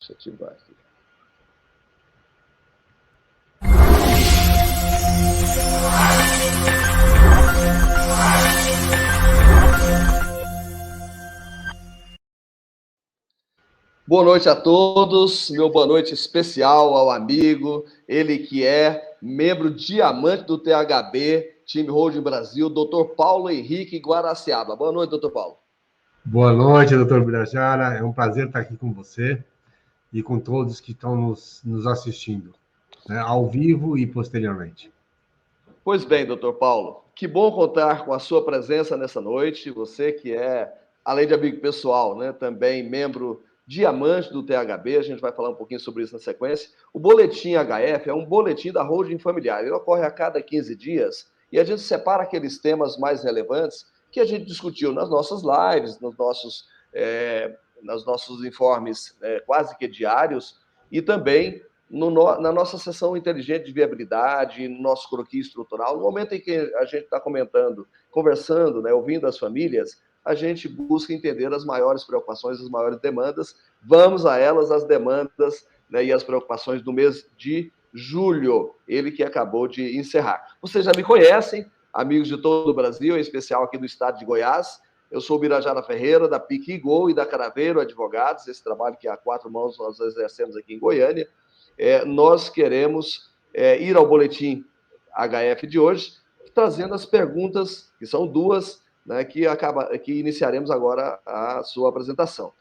Deixa eu ativar aqui. Boa noite a todos, meu boa noite especial ao amigo, ele que é membro diamante do THB, time Holding Brasil, Dr. Paulo Henrique Guaraciaba. Boa noite, Dr. Paulo. Boa noite, doutor Birajara. É um prazer estar aqui com você e com todos que estão nos assistindo, né, ao vivo e posteriormente. Pois bem, Dr. Paulo, que bom contar com a sua presença nessa noite. Você que é, além de amigo pessoal, né, também membro diamante do THB, a gente vai falar um pouquinho sobre isso na sequência. O Boletim HF é um boletim da holding familiar. Ele ocorre a cada 15 dias e a gente separa aqueles temas mais relevantes que a gente discutiu nas nossas lives, nos nossos informes quase que diários e também na nossa sessão inteligente de viabilidade, no nosso croquis estrutural, no momento em que a gente está conversando, né, ouvindo as famílias, a gente busca entender as maiores preocupações, as maiores demandas. Vamos a elas, as demandas, né, e as preocupações do mês de julho, ele que acabou de encerrar. Vocês já me conhecem, amigos de todo o Brasil, em especial aqui do estado de Goiás. Eu sou o Birajara Ferreira, da Pique Gol e da Caraveiro Advogados, esse trabalho que a quatro mãos nós exercemos aqui em Goiânia. Nós queremos ir ao boletim HF de hoje, trazendo as perguntas, que são duas, né, que iniciaremos agora a sua apresentação.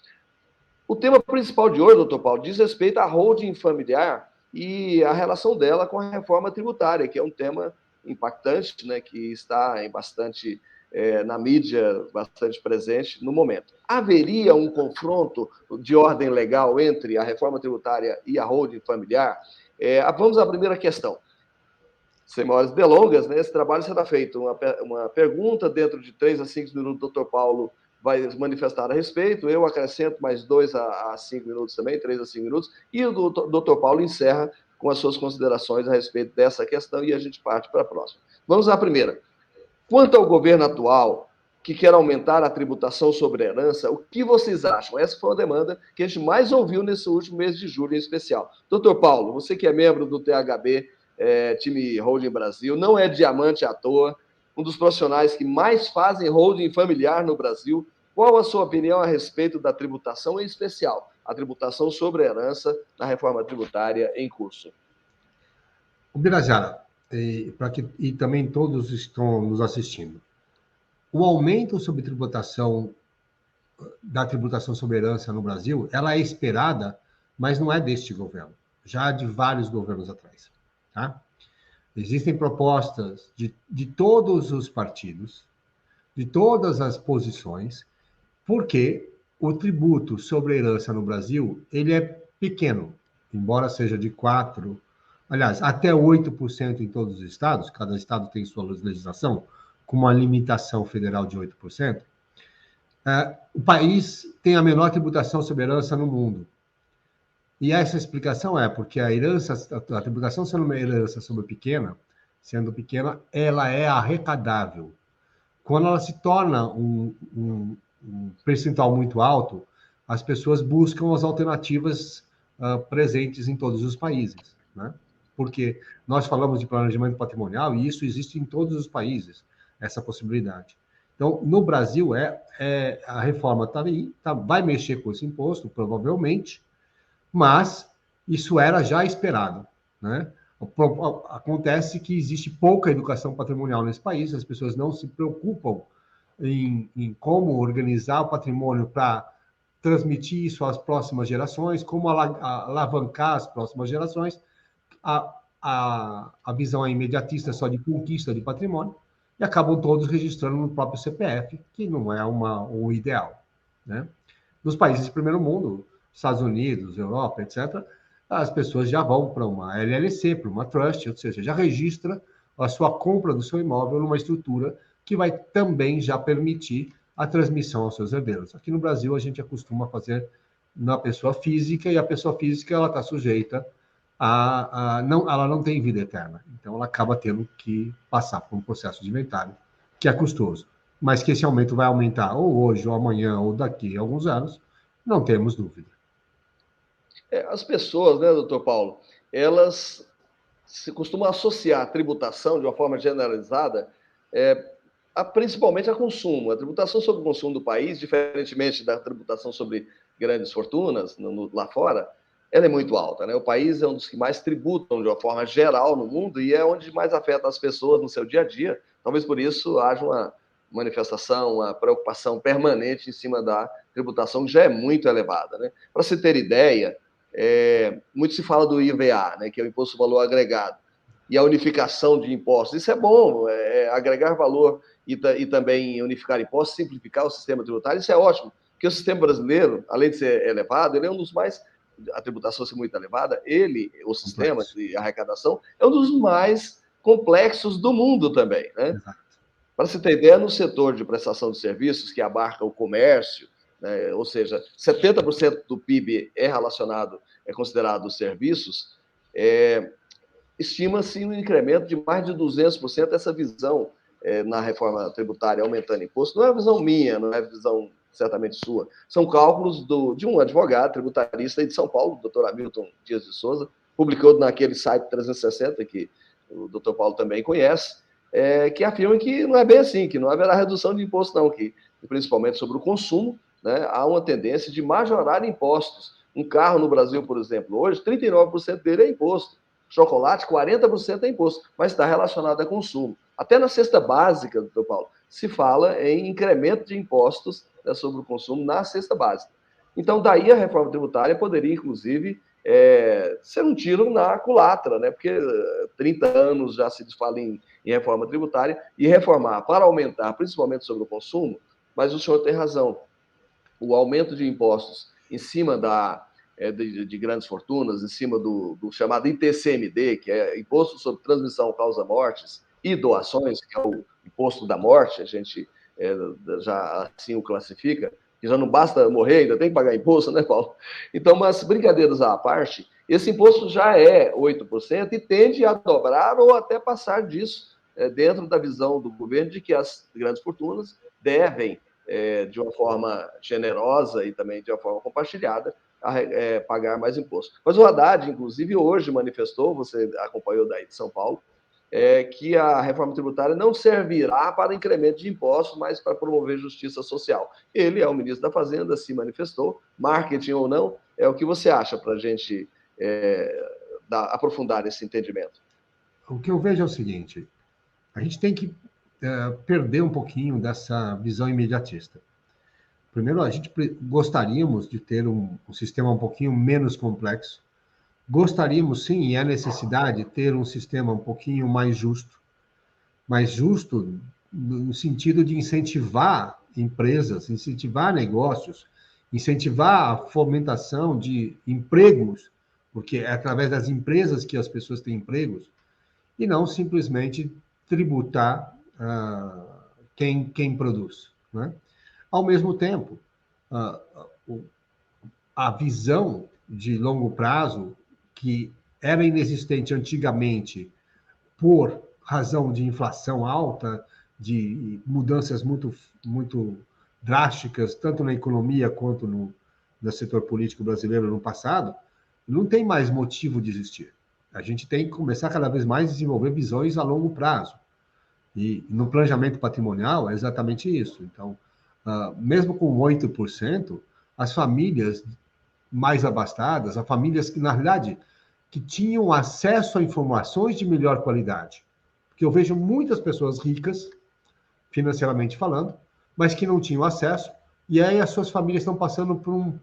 O tema principal de hoje, doutor Paulo, diz respeito à holding familiar e a relação dela com a reforma tributária, que é um tema impactante, né, que está na mídia, bastante presente no momento. Haveria um confronto de ordem legal entre a reforma tributária e a holding familiar? Vamos à primeira questão. Sem maiores delongas, né, esse trabalho será feito uma pergunta, dentro de 3 a 5 minutos, o doutor Paulo vai manifestar a respeito, eu acrescento mais 2 a 5 minutos também, 3 a 5 minutos, e o doutor Paulo encerra com as suas considerações a respeito dessa questão e a gente parte para a próxima. Vamos à primeira. Quanto ao governo atual, que quer aumentar a tributação sobre a herança, o que vocês acham? Essa foi uma demanda que a gente mais ouviu nesse último mês de julho, em especial. Doutor Paulo, você que é membro do THB, time Holding Brasil, não é diamante à toa, um dos profissionais que mais fazem holding familiar no Brasil. Qual a sua opinião a respeito da tributação, em especial a tributação sobre a herança na reforma tributária em curso? O Birajara, e também todos estão nos assistindo. O aumento sobre da tributação sobre herança no Brasil, ela é esperada, mas não é deste governo, já de vários governos atrás. Tá? Existem propostas de todos os partidos, de todas as posições, porque o tributo sobre a herança no Brasil, ele é pequeno, embora seja de 4%, aliás, até 8% em todos os estados, cada estado tem sua legislação, com uma limitação federal de 8%, o país tem a menor tributação sobre herança no mundo. E essa explicação é porque a tributação sendo uma herança sendo pequena, ela é arrecadável. Quando ela se torna um percentual muito alto, as pessoas buscam as alternativas presentes em todos os países, né? Porque nós falamos de planejamento patrimonial e isso existe em todos os países, essa possibilidade. Então, no Brasil, a reforma vai mexer com esse imposto, provavelmente, mas isso era já esperado, né? Acontece que existe pouca educação patrimonial nesse país, as pessoas não se preocupam em como organizar o patrimônio para transmitir isso às próximas gerações, como alavancar as próximas gerações. A visão é imediatista só de conquista de patrimônio, e acabam todos registrando no próprio CPF, que não é o ideal, né? Nos países de primeiro mundo, Estados Unidos, Europa, etc., as pessoas já vão para uma LLC, para uma trust, ou seja, já registra a sua compra do seu imóvel numa estrutura que vai também já permitir a transmissão aos seus herdeiros. Aqui no Brasil, a gente acostuma fazer na pessoa física, e a pessoa física ela está sujeita ela não tem vida eterna. Então, ela acaba tendo que passar por um processo de inventário, que é custoso. Mas que esse aumento vai aumentar ou hoje, ou amanhã, ou daqui a alguns anos, não temos dúvida. As pessoas, né, doutor Paulo, elas se costumam associar a tributação de uma forma generalizada, principalmente a consumo. A tributação sobre o consumo do país, diferentemente da tributação sobre grandes fortunas lá fora, ela é muito alta, né? O país é um dos que mais tributam de uma forma geral no mundo e é onde mais afeta as pessoas no seu dia a dia. Talvez por isso haja uma manifestação, uma preocupação permanente em cima da tributação, que já é muito elevada, né? Para se ter ideia, muito se fala do IVA, né, que é o Imposto do Valor Agregado, e a unificação de impostos. Isso é bom, agregar valor e também unificar impostos, simplificar o sistema tributário, isso é ótimo, porque o sistema brasileiro, além de ser elevado, ele é um dos mais, a tributação ser muito elevada, o sistema de arrecadação, é um dos mais complexos do mundo também, né? Exato. Para você ter ideia, no setor de prestação de serviços, que abarca o comércio, né, ou seja, 70% do PIB é considerado serviços, estima-se um incremento de mais de 200% essa visão na reforma tributária, aumentando imposto. Não é visão minha, não é visão certamente sua. São cálculos de um advogado tributarista de São Paulo, o doutor Hamilton Dias de Souza, publicou naquele site 360, que o doutor Paulo também conhece, que afirma que não é bem assim, que não haverá redução de imposto, não, que principalmente sobre o consumo, né, há uma tendência de majorar impostos. Um carro no Brasil, por exemplo, hoje, 39% dele é imposto. Chocolate, 40% é imposto, mas está relacionado a consumo. Até na cesta básica, doutor Paulo, se fala em incremento de impostos, né, sobre o consumo na cesta básica. Então, daí a reforma tributária poderia, inclusive, ser um tiro na culatra, né? Porque 30 anos já se fala em reforma tributária, e reformar para aumentar, principalmente sobre o consumo, mas o senhor tem razão. O aumento de impostos em cima de grandes fortunas, em cima do chamado ITCMD, que é Imposto sobre Transmissão Causa Mortes, e doações, que é o imposto da morte, a gente já assim o classifica, que já não basta morrer, ainda tem que pagar imposto, né, Paulo? Então, mas brincadeiras à parte, esse imposto já é 8% e tende a dobrar ou até passar disso, dentro da visão do governo de que as grandes fortunas devem, de uma forma generosa e também de uma forma compartilhada, pagar mais imposto. Mas o Haddad, inclusive, hoje manifestou, você acompanhou daí de São Paulo, que a reforma tributária não servirá para incremento de impostos, mas para promover justiça social. Ele é o ministro da Fazenda, se manifestou, marketing ou não, o que você acha para a gente aprofundar esse entendimento? O que eu vejo é o seguinte, a gente tem que perder um pouquinho dessa visão imediatista. Primeiro, a gente gostaríamos de ter um sistema um pouquinho menos complexo. Gostaríamos, sim, e é necessidade, ter um sistema um pouquinho mais justo no sentido de incentivar empresas, incentivar negócios, incentivar a fomentação de empregos, porque é através das empresas que as pessoas têm empregos, e não simplesmente tributar quem produz, né? Ao mesmo tempo, a visão de longo prazo, que era inexistente antigamente por razão de inflação alta, de mudanças muito drásticas, tanto na economia quanto no setor político brasileiro no passado, não tem mais motivo de existir. A gente tem que começar cada vez mais a desenvolver visões a longo prazo. E no planejamento patrimonial é exatamente isso. Então, mesmo com 8%, as famílias mais abastadas, as famílias que, na realidade, que tinham acesso a informações de melhor qualidade. Porque eu vejo muitas pessoas ricas, financeiramente falando, mas que não tinham acesso, e aí as suas famílias estão passando por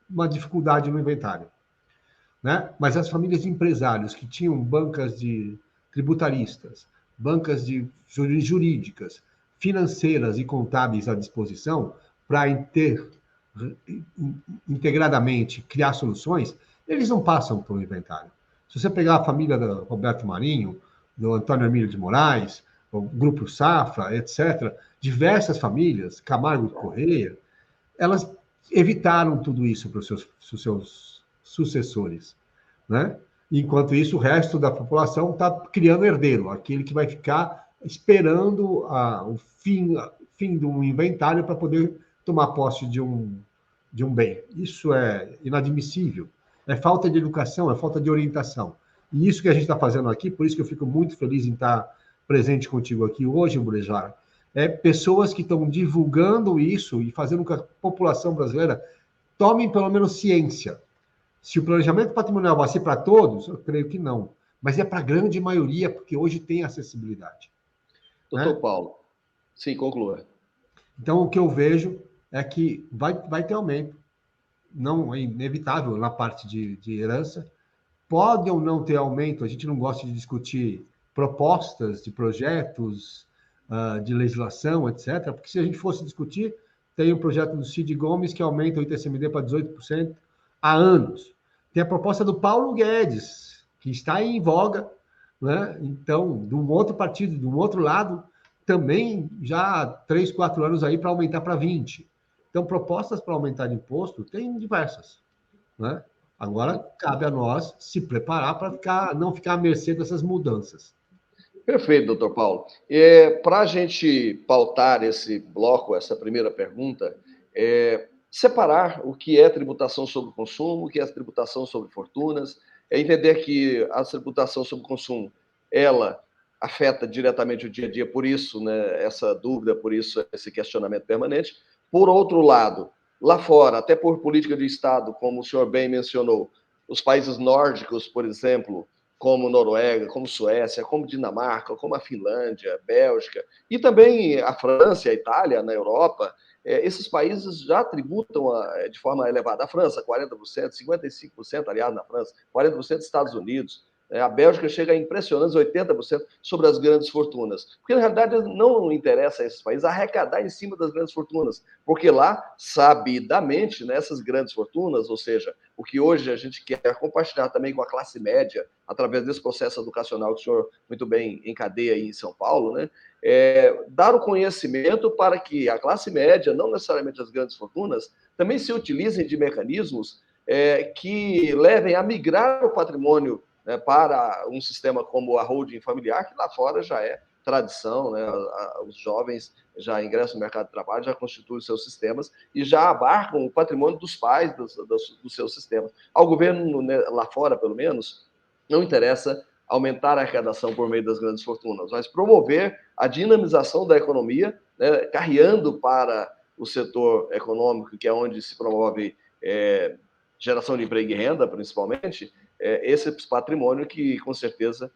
uma dificuldade no inventário, né? Mas as famílias de empresários que tinham bancas de tributaristas, bancas de jurídicas, financeiras e contábeis à disposição para integradamente criar soluções, eles não passam pelo inventário. Se você pegar a família do Roberto Marinho, do Antônio Emílio de Moraes, o Grupo Safra, etc., diversas famílias, Camargo Correia, elas evitaram tudo isso para os seus sucessores, né? Enquanto isso, o resto da população está criando herdeiro, aquele que vai ficar esperando o fim de um inventário para poder tomar posse de um bem. Isso é inadmissível. é falta de educação, é falta de orientação. E isso que a gente está fazendo aqui, por isso que eu fico muito feliz em estar presente contigo aqui hoje, Burejara, é pessoas que estão divulgando isso e fazendo com que a população brasileira tome pelo menos ciência. Se o planejamento patrimonial vai ser para todos, eu creio que não. Mas é para a grande maioria, porque hoje tem acessibilidade. Doutor Né? Paulo, sim, conclua. Então, o que eu vejo é que vai ter aumento. Não é inevitável na parte de herança. Pode ou não ter aumento, a gente não gosta de discutir propostas de projetos, de legislação, etc., porque se a gente fosse discutir, tem o projeto do Cid Gomes, que aumenta o ITCMD para 18% há anos. Tem a proposta do Paulo Guedes, que está em voga, né? Então, de um outro partido, de um outro lado, também já há 3, 4 anos aí para aumentar para 20%. Então, propostas para aumentar de imposto tem diversas, né? Agora, cabe a nós se preparar para não ficar à mercê dessas mudanças. Perfeito, doutor Paulo. Para a gente pautar esse bloco, essa primeira pergunta, separar o que é tributação sobre o consumo, o que é tributação sobre fortunas, entender que a tributação sobre o consumo, ela afeta diretamente o dia a dia, por isso, né, essa dúvida, por isso esse questionamento permanente. Por outro lado, lá fora, até por política de Estado, como o senhor bem mencionou, os países nórdicos, por exemplo, como Noruega, como Suécia, como Dinamarca, como a Finlândia, Bélgica, e também a França e a Itália na Europa, esses países já tributam de forma elevada. A França, 40%, 55%, aliás, na França, 40% dos Estados Unidos. A Bélgica chega a impressionantes 80% sobre as grandes fortunas. Porque, na realidade, não interessa a esses países arrecadar em cima das grandes fortunas, porque lá, sabidamente, nessas grandes fortunas, ou seja, o que hoje a gente quer compartilhar também com a classe média, através desse processo educacional que o senhor muito bem encadeia aí em São Paulo, né? Dar o conhecimento para que a classe média, não necessariamente as grandes fortunas, também se utilizem de mecanismos que levem a migrar o patrimônio, né, para um sistema como a holding familiar, que lá fora já é tradição, né? Os jovens já ingressam no mercado de trabalho, já constituem seus sistemas e já abarcam o patrimônio dos pais dos seus sistemas. Ao governo, né, lá fora, pelo menos, não interessa aumentar a arrecadação por meio das grandes fortunas, mas promover a dinamização da economia, né, carreando para o setor econômico, que é onde se promove geração de emprego e renda, principalmente, esse patrimônio que, com certeza,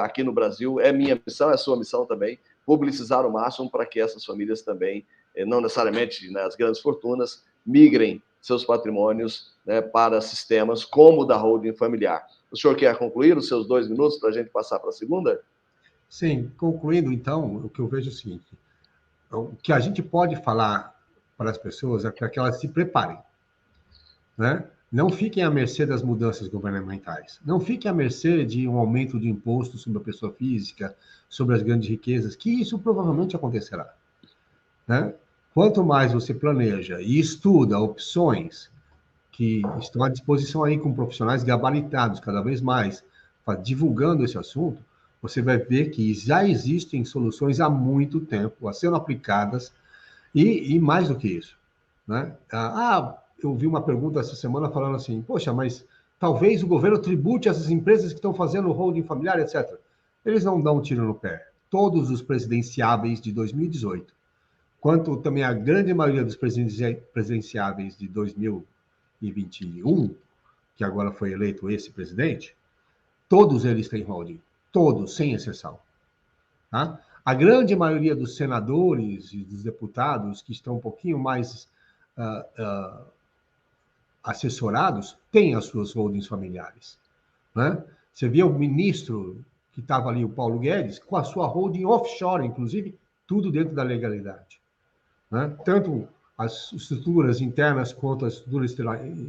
aqui no Brasil, é minha missão, é sua missão também, publicizar o máximo para que essas famílias também, não necessariamente nas grandes fortunas, migrem seus patrimônios, né, para sistemas como o da holding familiar. O senhor quer concluir os seus 2 minutos para a gente passar para a segunda? Sim, concluindo, então, o que eu vejo é o seguinte: o que a gente pode falar para as pessoas é para que elas se preparem, né? Não fiquem à mercê das mudanças governamentais. Não fiquem à mercê de um aumento de imposto sobre a pessoa física, sobre as grandes riquezas, que isso provavelmente acontecerá, né? Quanto mais você planeja e estuda opções que estão à disposição aí com profissionais gabaritados cada vez mais, divulgando esse assunto, você vai ver que já existem soluções há muito tempo a sendo aplicadas e mais do que isso, né? Eu vi uma pergunta essa semana falando assim, poxa, mas talvez o governo tribute essas empresas que estão fazendo holding familiar, etc. Eles não dão um tiro no pé. Todos os presidenciáveis de 2018, quanto também a grande maioria dos presidenciáveis de 2021, que agora foi eleito esse presidente, todos eles têm holding. Todos, sem exceção. Tá? A grande maioria dos senadores e dos deputados que estão um pouquinho mais assessorados têm as suas holdings familiares. Né? Você via o ministro que estava ali, o Paulo Guedes, com a sua holding offshore, inclusive, tudo dentro da legalidade. Né? Tanto as estruturas internas quanto as estruturas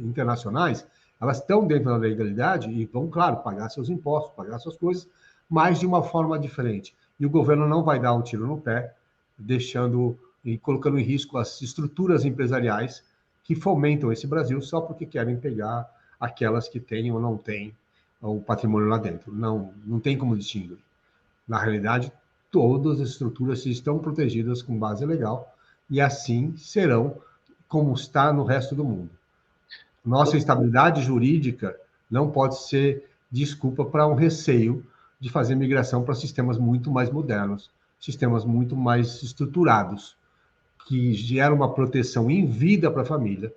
internacionais, elas estão dentro da legalidade e vão, claro, pagar seus impostos, pagar suas coisas, mas de uma forma diferente. E o governo não vai dar um tiro no pé, deixando e colocando em risco as estruturas empresariais que fomentam esse Brasil só porque querem pegar aquelas que têm ou não têm o patrimônio lá dentro. Não tem como distinguir. Na realidade, todas as estruturas estão protegidas com base legal e assim serão como está no resto do mundo. Nossa estabilidade jurídica não pode ser desculpa para um receio de fazer migração para sistemas muito mais modernos, sistemas muito mais estruturados, que geram uma proteção em vida para a família,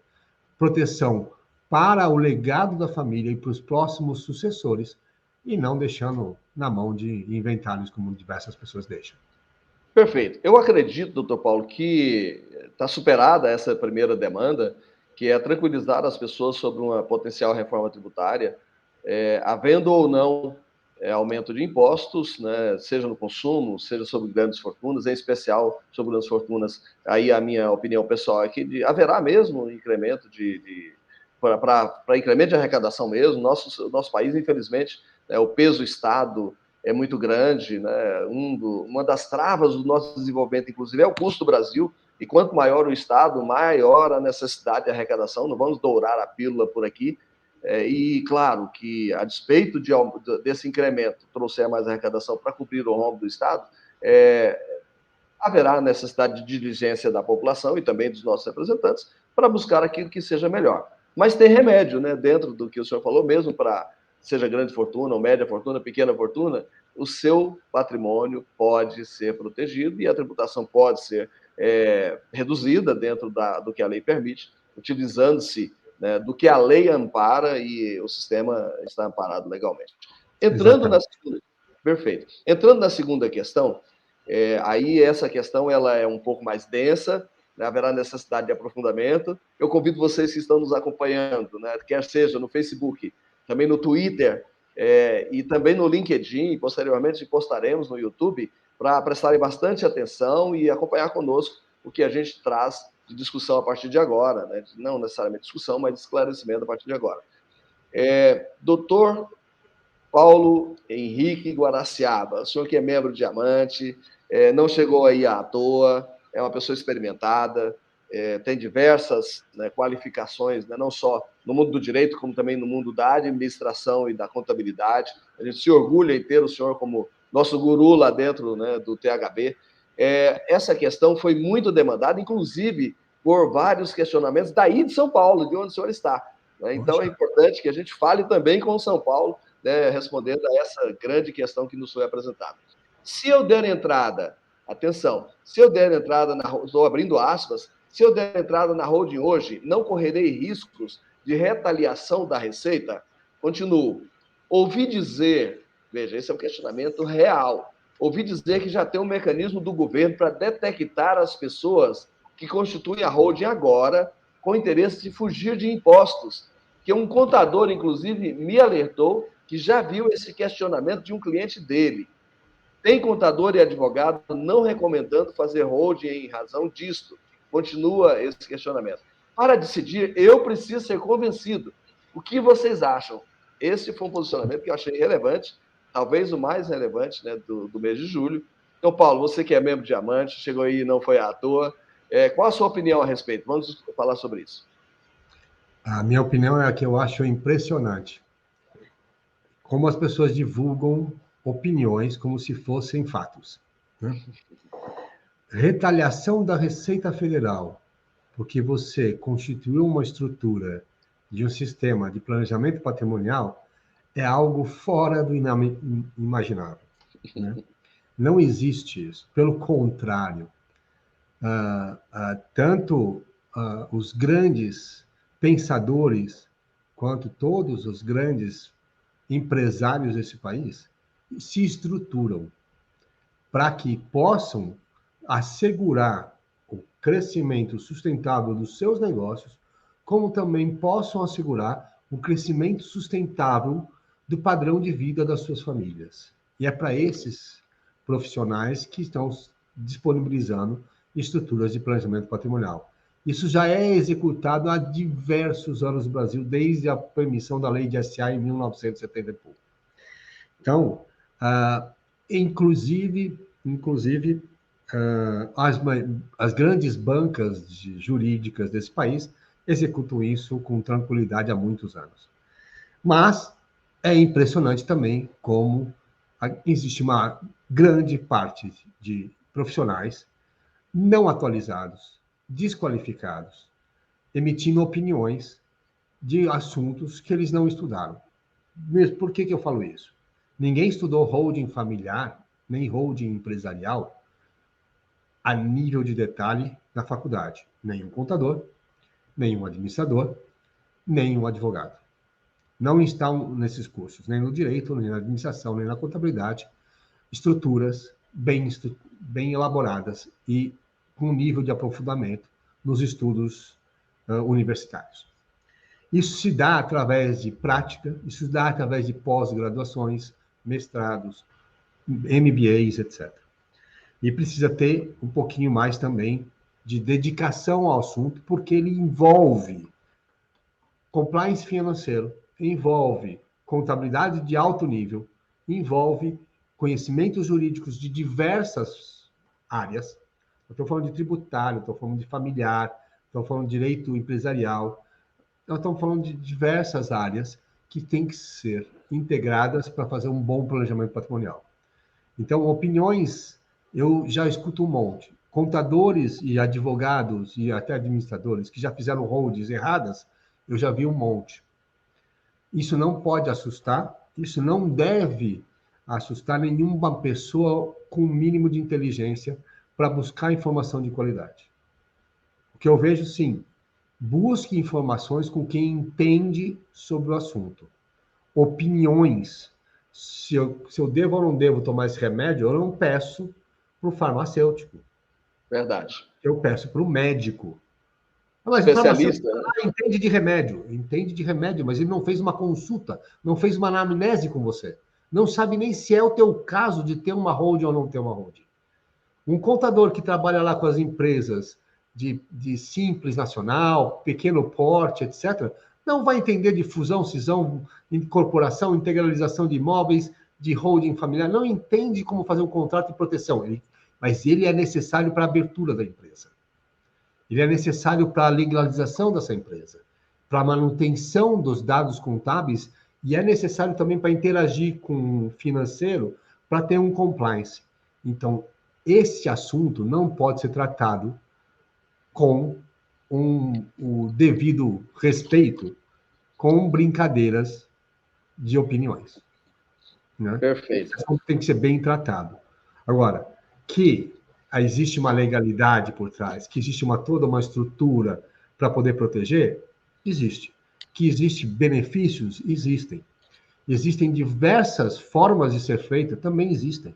proteção para o legado da família e para os próximos sucessores, e não deixando na mão de inventários como diversas pessoas deixam. Perfeito. Eu acredito, doutor Paulo, que está superada essa primeira demanda, que é tranquilizar as pessoas sobre uma potencial reforma tributária, havendo ou não aumento de impostos, né, seja no consumo, seja sobre grandes fortunas, em especial sobre grandes fortunas. Aí a minha opinião pessoal é que haverá mesmo um incremento para incremento de arrecadação mesmo. Nosso país, infelizmente, o peso Estado é muito grande, né? Uma das travas do nosso desenvolvimento, inclusive, é o custo do Brasil, e quanto maior o Estado, maior a necessidade de arrecadação. Não vamos dourar a pílula por aqui, e claro que, a despeito desse incremento trouxer mais arrecadação para cobrir o rombo do Estado, haverá necessidade de diligência da população e também dos nossos representantes para buscar aquilo que seja melhor. Mas tem remédio, né, dentro do que o senhor falou, mesmo para seja grande fortuna, ou média fortuna, pequena fortuna, o seu patrimônio pode ser protegido e a tributação pode ser reduzida dentro do que a lei permite, utilizando-se, né, do que a lei ampara, e o sistema está amparado legalmente. Perfeito. Entrando na segunda questão, aí essa questão ela é um pouco mais densa, né, haverá necessidade de aprofundamento. Eu convido vocês que estão nos acompanhando, né, quer seja no Facebook, também no Twitter, e também no LinkedIn, e posteriormente postaremos no YouTube, para prestarem bastante atenção e acompanhar conosco o que a gente traz de discussão a partir de agora, né? Não necessariamente discussão, mas de esclarecimento a partir de agora. Doutor Paulo Henrique Guaraciaba, o senhor que é membro de Diamante, não chegou aí à toa, é uma pessoa experimentada, tem diversas, né, qualificações, né, não só no mundo do direito, como também no mundo da administração e da contabilidade. A gente se orgulha em ter o senhor como nosso guru lá dentro, né, do THB. Essa questão foi muito demandada, inclusive por vários questionamentos daí de São Paulo, de onde o senhor está, né? Então é importante que a gente fale também com São Paulo, né, respondendo a essa grande questão que nos foi apresentada. Se eu der entrada, atenção, se eu der entrada, estou abrindo aspas, se eu der entrada na holding hoje, não correrei riscos de retaliação da Receita? Continuo. Ouvi dizer, veja, esse é um questionamento real, ouvi dizer que já tem um mecanismo do governo para detectar as pessoas que constituem a holding agora com interesse de fugir de impostos, que um contador, inclusive, me alertou que já viu esse questionamento de um cliente dele. Tem contador e advogado não recomendando fazer holding em razão disto. Continua esse questionamento. Para decidir, eu preciso ser convencido. O que vocês acham? Esse foi um posicionamento que eu achei relevante, talvez o mais relevante, né, do mês de julho. Então, Paulo, você que é membro de Diamante, chegou aí e não foi à toa. Qual a sua opinião a respeito? Vamos falar sobre isso. A minha opinião é que eu acho impressionante como as pessoas divulgam opiniões como se fossem fatos, né? Retaliação da Receita Federal, porque você constituiu uma estrutura de um sistema de planejamento patrimonial, é algo fora do imaginável, né? Não existe isso. Pelo contrário, tanto os grandes pensadores quanto todos os grandes empresários desse país se estruturam para que possam assegurar o crescimento sustentável dos seus negócios, como também possam assegurar o crescimento sustentável do padrão de vida das suas famílias. E é para esses profissionais que estão disponibilizando estruturas de planejamento patrimonial. Isso já é executado há diversos anos no Brasil, desde a permissão da lei de SA em 1970 e pouco. Então, inclusive as grandes bancas jurídicas desse país executam isso com tranquilidade há muitos anos. Mas é impressionante também como existe uma grande parte de profissionais não atualizados, desqualificados, emitindo opiniões de assuntos que eles não estudaram. Por que eu falo isso? Ninguém estudou holding familiar, nem holding empresarial, a nível de detalhe na faculdade. Nenhum contador, nenhum administrador, nenhum advogado. Não estão nesses cursos, nem no direito, nem na administração, nem na contabilidade, estruturas bem elaboradas e com nível de aprofundamento nos estudos universitários. Isso se dá através de prática, isso se dá através de pós-graduações, mestrados, MBAs, etc. E precisa ter um pouquinho mais também de dedicação ao assunto, porque ele envolve compliance financeiro, envolve contabilidade de alto nível, envolve conhecimentos jurídicos de diversas áreas. Eu estou falando de tributário, estou falando de familiar, estou falando de direito empresarial. Nós estamos falando de diversas áreas que têm que ser integradas para fazer um bom planejamento patrimonial. Então, opiniões, eu já escuto um monte. Contadores e advogados e até administradores que já fizeram holdings erradas, eu já vi um monte. Isso não pode assustar, isso não deve assustar nenhuma pessoa com o mínimo de inteligência para buscar informação de qualidade. O que eu vejo, sim, busque informações com quem entende sobre o assunto. Opiniões. Se eu devo ou não devo tomar esse remédio, eu não peço para o farmacêutico. Verdade. Eu peço para o médico. Mas o Especialista, farmacêutico entende de remédio, mas ele não fez uma consulta, não fez uma anamnese com você. Não sabe nem se é o teu caso de ter uma holding ou não ter uma holding. Um contador que trabalha lá com as empresas de simples nacional, pequeno porte, etc., não vai entender de fusão, cisão, incorporação, integralização de imóveis, de holding familiar, não entende como fazer um contrato de proteção, mas ele é necessário para a abertura da empresa. Ele é necessário para a legalização dessa empresa, para a manutenção dos dados contábeis e é necessário também para interagir com o financeiro para ter um compliance. Então, esse assunto não pode ser tratado com o devido respeito, com brincadeiras de opiniões. Né? Perfeito. Esse assunto tem que ser bem tratado. Agora, que existe uma legalidade por trás, que existe toda uma estrutura para poder proteger, existe. Que existe benefícios, existem. Existem diversas formas de ser feita, também existem.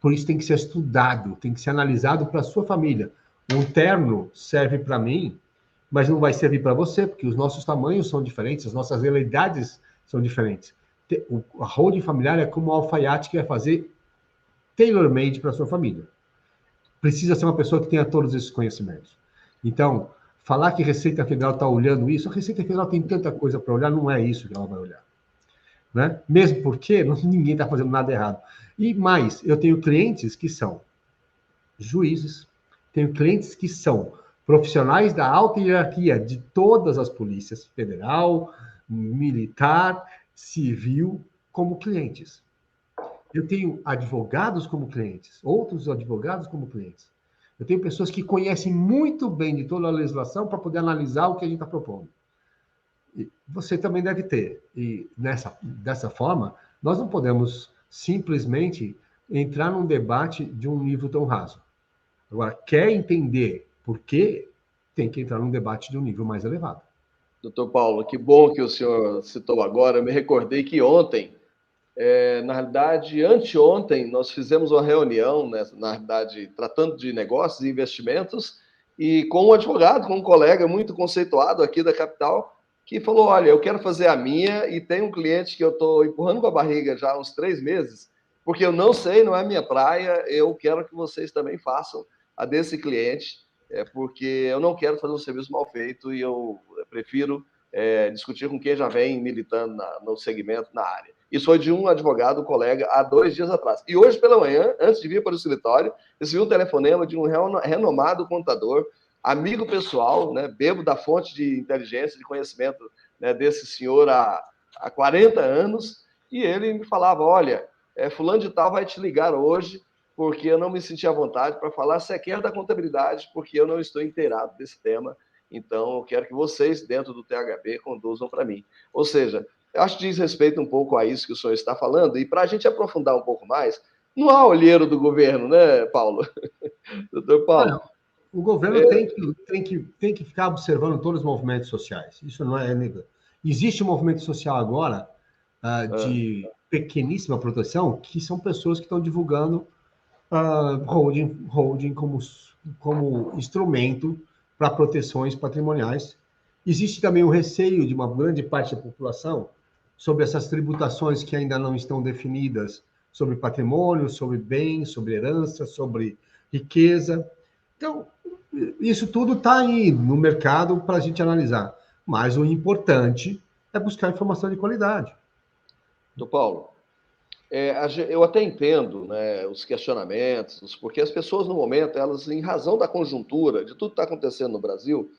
Por isso tem que ser estudado, tem que ser analisado para a sua família. Um terno serve para mim, mas não vai servir para você, porque os nossos tamanhos são diferentes, as nossas realidades são diferentes. A holding familiar é como um alfaiate que vai fazer tailor-made para a sua família. Precisa ser uma pessoa que tenha todos esses conhecimentos. Então, falar que a Receita Federal está olhando isso, a Receita Federal tem tanta coisa para olhar, não é isso que ela vai olhar. Né? Mesmo porque ninguém está fazendo nada errado. E mais, eu tenho clientes que são juízes, tenho clientes que são profissionais da alta hierarquia de todas as polícias, federal, militar, civil, como clientes. Eu tenho advogados como clientes, outros advogados como clientes. Eu tenho pessoas que conhecem muito bem de toda a legislação para poder analisar o que a gente está propondo. E você também deve ter. E dessa forma, nós não podemos simplesmente entrar num debate de um nível tão raso. Agora, quer entender por quê, tem que entrar num debate de um nível mais elevado. Doutor Paulo, que bom que o senhor citou agora. Eu me recordei que ontem, na realidade, anteontem, nós fizemos uma reunião, né, na realidade, tratando de negócios e investimentos, e com um advogado, com um colega muito conceituado aqui da capital, que falou, olha, eu quero fazer a minha e tem um cliente que eu estou empurrando com a barriga já há uns 3 meses, porque eu não sei, não é minha praia, eu quero que vocês também façam a desse cliente, porque eu não quero fazer um serviço mal feito e eu prefiro discutir com quem já vem militando no segmento, na área. Isso foi de um advogado, colega, há 2 dias atrás. E hoje pela manhã, antes de vir para o escritório, recebi um telefonema de um renomado contador, amigo pessoal, né, bebo da fonte de inteligência, de conhecimento, né, desse senhor há 40 anos, e ele me falava, olha, fulano de tal vai te ligar hoje, porque eu não me senti à vontade para falar sequer da contabilidade, porque eu não estou inteirado desse tema, então eu quero que vocês, dentro do THB, conduzam para mim. Ou seja, eu acho que diz respeito um pouco a isso que o senhor está falando, e para a gente aprofundar um pouco mais, não há olheiro do governo, né, Paulo? Doutor Paulo? Não, o governo tem que ficar observando todos os movimentos sociais. Isso não é negado. Existe um movimento social agora de pequeníssima proteção, que são pessoas que estão divulgando holding como instrumento para proteções patrimoniais. Existe também o receio de uma grande parte da população sobre essas tributações que ainda não estão definidas, sobre patrimônio, sobre bens, sobre herança, sobre riqueza. Então, isso tudo está aí no mercado para a gente analisar. Mas o importante é buscar informação de qualidade. Doutor Paulo, eu até entendo, né, os questionamentos, porque as pessoas, no momento, elas, em razão da conjuntura, de tudo que está acontecendo no Brasil,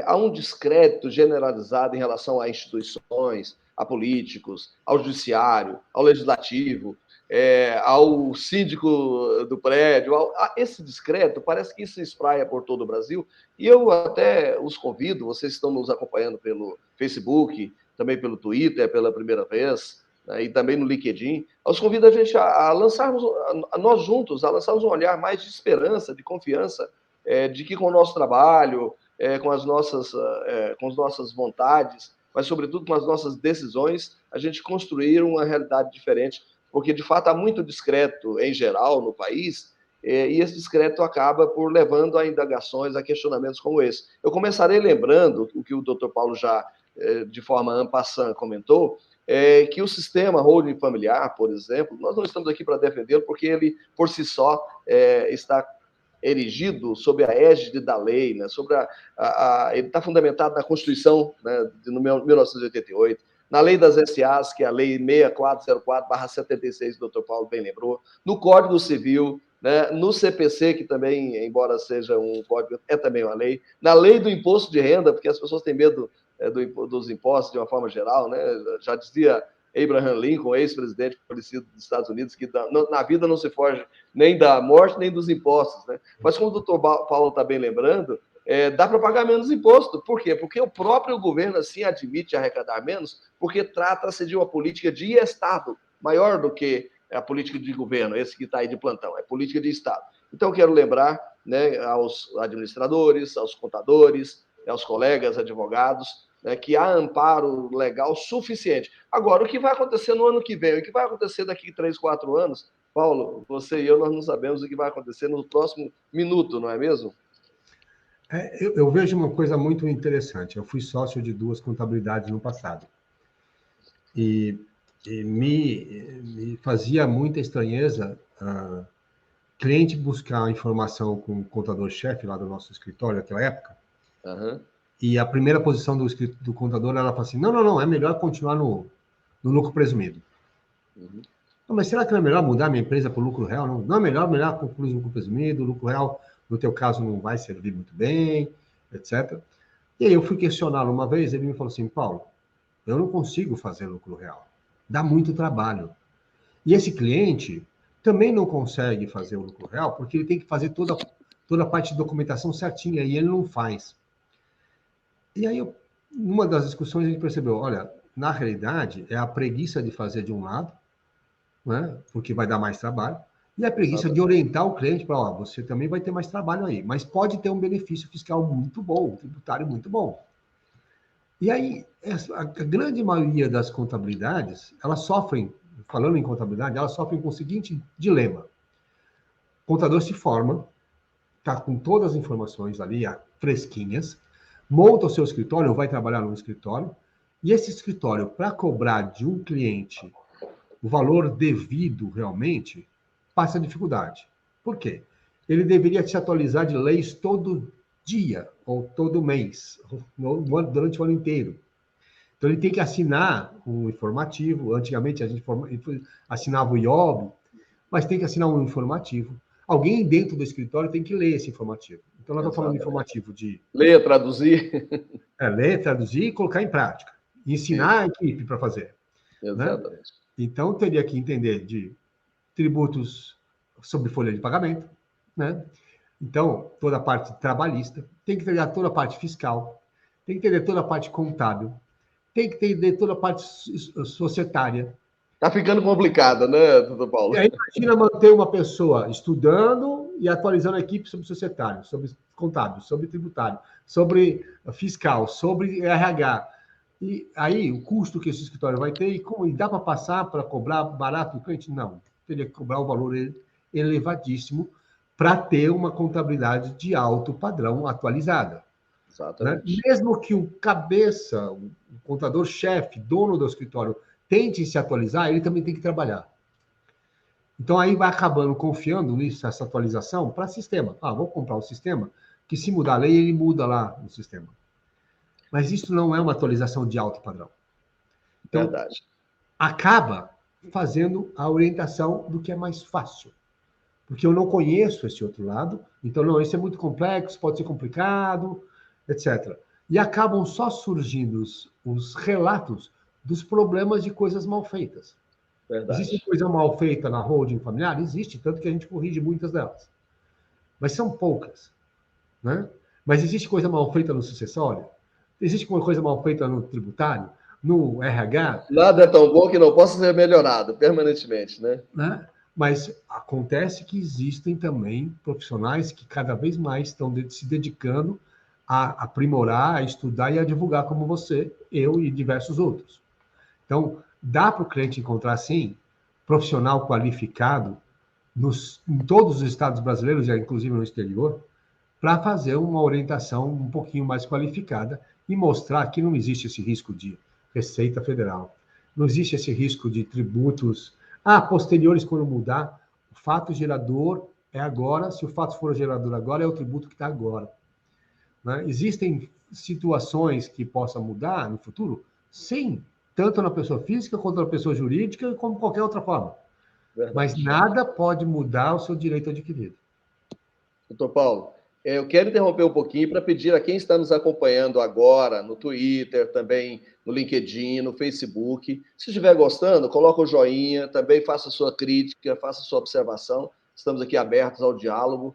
há um descrédito generalizado em relação a instituições, a políticos, ao judiciário, ao legislativo, ao síndico do prédio. Esse descrédito, parece que isso se espraia por todo o Brasil, e eu até os convido, vocês estão nos acompanhando pelo Facebook, também pelo Twitter, pela primeira vez, né, e também no LinkedIn, os convido a gente a lançarmos, a nós juntos, a lançarmos um olhar mais de esperança, de confiança, de que com o nosso trabalho, com as nossas vontades, mas sobretudo com as nossas decisões, a gente construir uma realidade diferente, porque de fato há muito discreto em geral no país, e esse discreto acaba por levando a indagações, a questionamentos como esse. Eu começarei lembrando o que o Dr. Paulo já, de forma en passant, comentou, que o sistema holding familiar, por exemplo, nós não estamos aqui para defendê-lo, porque ele, por si só, está erigido sob a égide da lei, né, ele está fundamentado na Constituição, né, de 1988, na lei das SAs, que é a lei 6404/76, o doutor Paulo bem lembrou, no Código Civil, né, no CPC, que também, embora seja um código, é também uma lei, na lei do imposto de renda, porque as pessoas têm medo dos impostos de uma forma geral, né? Já dizia Abraham Lincoln, ex-presidente falecido dos Estados Unidos, que na vida não se foge nem da morte, nem dos impostos, né? Mas como o doutor Paulo está bem lembrando, dá para pagar menos imposto. Por quê? Porque o próprio governo assim admite arrecadar menos, porque trata-se de uma política de Estado, maior do que a política de governo, esse que está aí de plantão, é política de Estado. Então, quero lembrar, né, aos administradores, aos contadores, aos colegas advogados, né, que há amparo legal suficiente. Agora, o que vai acontecer no ano que vem? O que vai acontecer daqui 3, 4 anos? Paulo, você e eu, nós não sabemos o que vai acontecer no próximo minuto, não é mesmo? Eu vejo uma coisa muito interessante. Eu fui sócio de 2 contabilidades no passado. E me fazia muita estranheza cliente buscar informação com o contador-chefe lá do nosso escritório naquela época. Uhum. E a primeira posição do contador, ela fala assim, não, é melhor continuar no lucro presumido. Uhum. Não, mas será que não é melhor mudar minha empresa para o lucro real? Não é melhor concluir o lucro presumido, o lucro real, no teu caso, não vai servir muito bem, etc. E aí eu fui questioná-lo uma vez, ele me falou assim, Paulo, eu não consigo fazer lucro real, dá muito trabalho. E esse cliente também não consegue fazer o lucro real, porque ele tem que fazer toda a parte de documentação certinha, e ele não faz. E aí, numa das discussões, a gente percebeu, olha, na realidade, é a preguiça de fazer de um lado, né, porque vai dar mais trabalho, e a preguiça de orientar o cliente para, ó, você também vai ter mais trabalho aí, mas pode ter um benefício fiscal muito bom, um tributário muito bom. E aí, a grande maioria das contabilidades, elas sofrem, falando em contabilidade, elas sofrem com o seguinte dilema. O contador se forma, está com todas as informações ali, fresquinhas, monta o seu escritório, ou vai trabalhar no escritório, e esse escritório, para cobrar de um cliente o valor devido realmente, passa dificuldade. Por quê? Ele deveria se atualizar de leis todo dia, ou todo mês, durante o ano inteiro. Então, ele tem que assinar um informativo. Antigamente, a gente assinava o IOB, mas tem que assinar um informativo. Alguém dentro do escritório tem que ler esse informativo. Então, nós estamos falando de informativo de... Ler, traduzir. Ler, traduzir e colocar em prática. Ensinar a equipe para fazer. Exatamente. Né? Então, teria que entender de tributos sobre folha de pagamento, né? Então, toda a parte trabalhista, tem que entender toda a parte fiscal, tem que entender toda a parte contábil, tem que entender toda a parte societária. Tá ficando complicada, né, doutor Paulo? E aí, imagina manter uma pessoa estudando e atualizando a equipe sobre societário, sobre contábil, sobre tributário, sobre fiscal, sobre RH. E aí, o custo que esse escritório vai ter, e dá para passar para cobrar barato do cliente? Não. Teria que cobrar um valor elevadíssimo para ter uma contabilidade de alto padrão atualizada. Né? Exatamente. Mesmo que o cabeça, o contador-chefe, dono do escritório, tente se atualizar, ele também tem que trabalhar. Então, aí vai acabando confiando nisso, essa atualização, para sistema. Vou comprar um sistema que, se mudar a lei, ele muda lá no sistema. Mas isso não é uma atualização de alto padrão. Então, Verdade. acaba fazendo a orientação do que é mais fácil. Porque eu não conheço esse outro lado, então, não, isso é muito complexo, pode ser complicado, etc. E acabam só surgindo os relatos dos problemas de coisas mal feitas. Verdade. Existe coisa mal feita na holding familiar? Existe, tanto que a gente corrige muitas delas. Mas são poucas. Né? Mas existe coisa mal feita no sucessório? Existe coisa mal feita no tributário? No RH? Nada é tão bom que não possa ser melhorado permanentemente, né? Mas acontece que existem também profissionais que cada vez mais estão se dedicando a aprimorar, a estudar e a divulgar, como você, eu e diversos outros. Então, dá para o cliente encontrar, sim, profissional qualificado em todos os estados brasileiros, inclusive no exterior, para fazer uma orientação um pouquinho mais qualificada e mostrar que não existe esse risco de Receita Federal, não existe esse risco de tributos posteriores quando mudar. O fato gerador é agora, se o fato for gerador agora, é o tributo que está agora. Né? Existem situações que possam mudar no futuro? Sim, tanto na pessoa física quanto na pessoa jurídica, como qualquer outra forma. Verdade. Mas nada pode mudar o seu direito adquirido. Doutor Paulo, eu quero interromper um pouquinho para pedir a quem está nos acompanhando agora no Twitter, também no LinkedIn, no Facebook, se estiver gostando, coloca o joinha, também faça sua crítica, faça sua observação, estamos aqui abertos ao diálogo,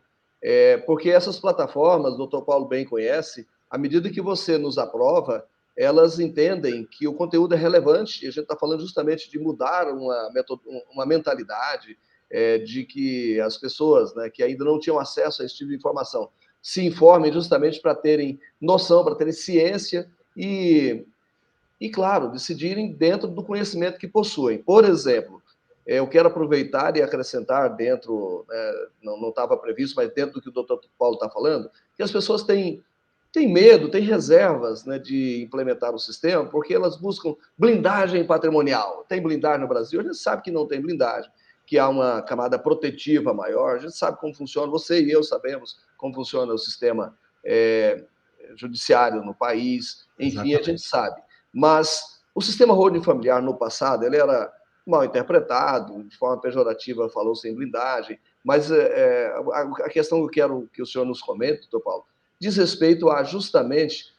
porque essas plataformas, o doutor Paulo bem conhece, à medida que você nos aprova, elas entendem que o conteúdo é relevante, e a gente está falando justamente de mudar uma mentalidade, de que as pessoas, né, que ainda não tinham acesso a esse tipo de informação se informem justamente para terem noção, para terem ciência e, claro, decidirem dentro do conhecimento que possuem. Por exemplo, eu quero aproveitar e acrescentar dentro, não estava previsto, mas dentro do que o doutor Paulo está falando, que as pessoas têm medo, têm reservas, né, de implementar o sistema, porque elas buscam blindagem patrimonial. Tem blindagem no Brasil? A gente sabe que não tem blindagem, que há uma camada protetiva maior. A gente sabe como funciona, você e eu sabemos como funciona o sistema judiciário no país, enfim, exatamente, a gente sabe. Mas o sistema holding familiar no passado, ele era mal interpretado, de forma pejorativa falou-se em blindagem, mas a questão que eu quero que o senhor nos comente, doutor Paulo, diz respeito a justamente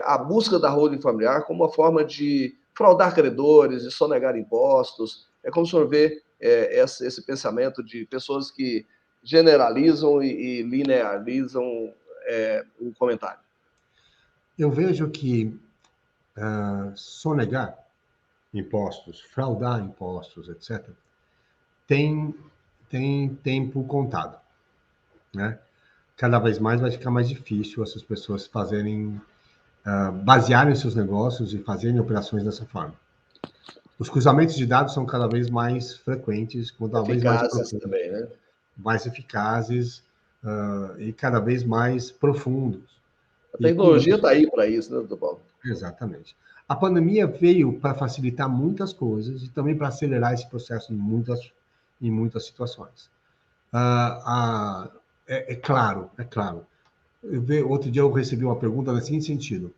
a busca da holding familiar como uma forma de fraudar credores, de sonegar impostos. É como o senhor vê esse pensamento de pessoas que generalizam e linearizam o comentário. Eu vejo que sonegar impostos, fraudar impostos, etc., tem tempo contado, né? Cada vez mais vai ficar mais difícil essas pessoas basearem seus negócios e fazerem operações dessa forma. Os cruzamentos de dados são cada vez mais frequentes, cada vez mais profundos, também, né? mais eficazes e cada vez mais profundos. A tecnologia está aí para isso, né, doutor Paulo? Exatamente. A pandemia veio para facilitar muitas coisas e também para acelerar esse processo em muitas situações. É claro. Outro dia eu recebi uma pergunta nesse seguinte sentido.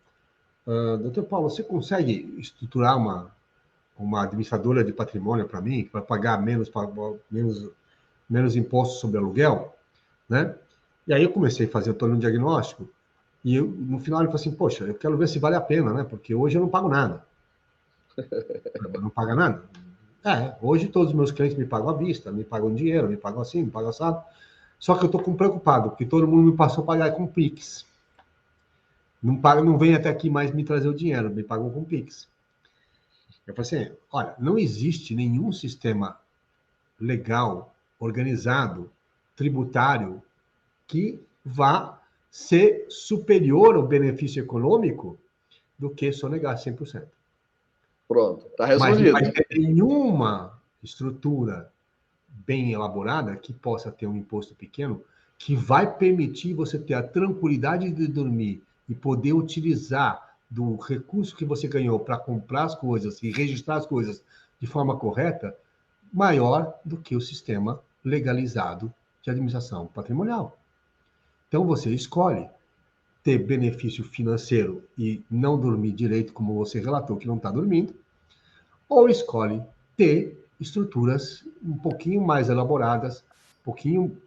Doutor Paulo, você consegue estruturar uma administradora de patrimônio para mim, para pagar menos impostos sobre aluguel? Né? E aí eu comecei a fazer todo um diagnóstico e no final ele falou assim, poxa, eu quero ver se vale a pena, né? Porque hoje eu não pago nada. Não paga nada? Hoje todos os meus clientes me pagam à vista, me pagam dinheiro, me pagam assim, me pagam assado. Só que eu estou preocupado, porque todo mundo me passou a pagar com Pix. Não vem até aqui mais me trazer o dinheiro, me pagam com Pix. Eu falei assim, olha, não existe nenhum sistema legal, organizado, tributário, que vá ser superior ao benefício econômico do que sonegar 100%. Pronto, está Mas não vai respondido. ter nenhuma estrutura bem elaborada que possa ter um imposto pequeno que vai permitir você ter a tranquilidade de dormir e poder utilizar do recurso que você ganhou para comprar as coisas e registrar as coisas de forma correta, maior do que o sistema legalizado de administração patrimonial. Então você escolhe ter benefício financeiro e não dormir direito, como você relatou que não está dormindo, ou escolhe ter estruturas um pouquinho mais elaboradas, um pouquinho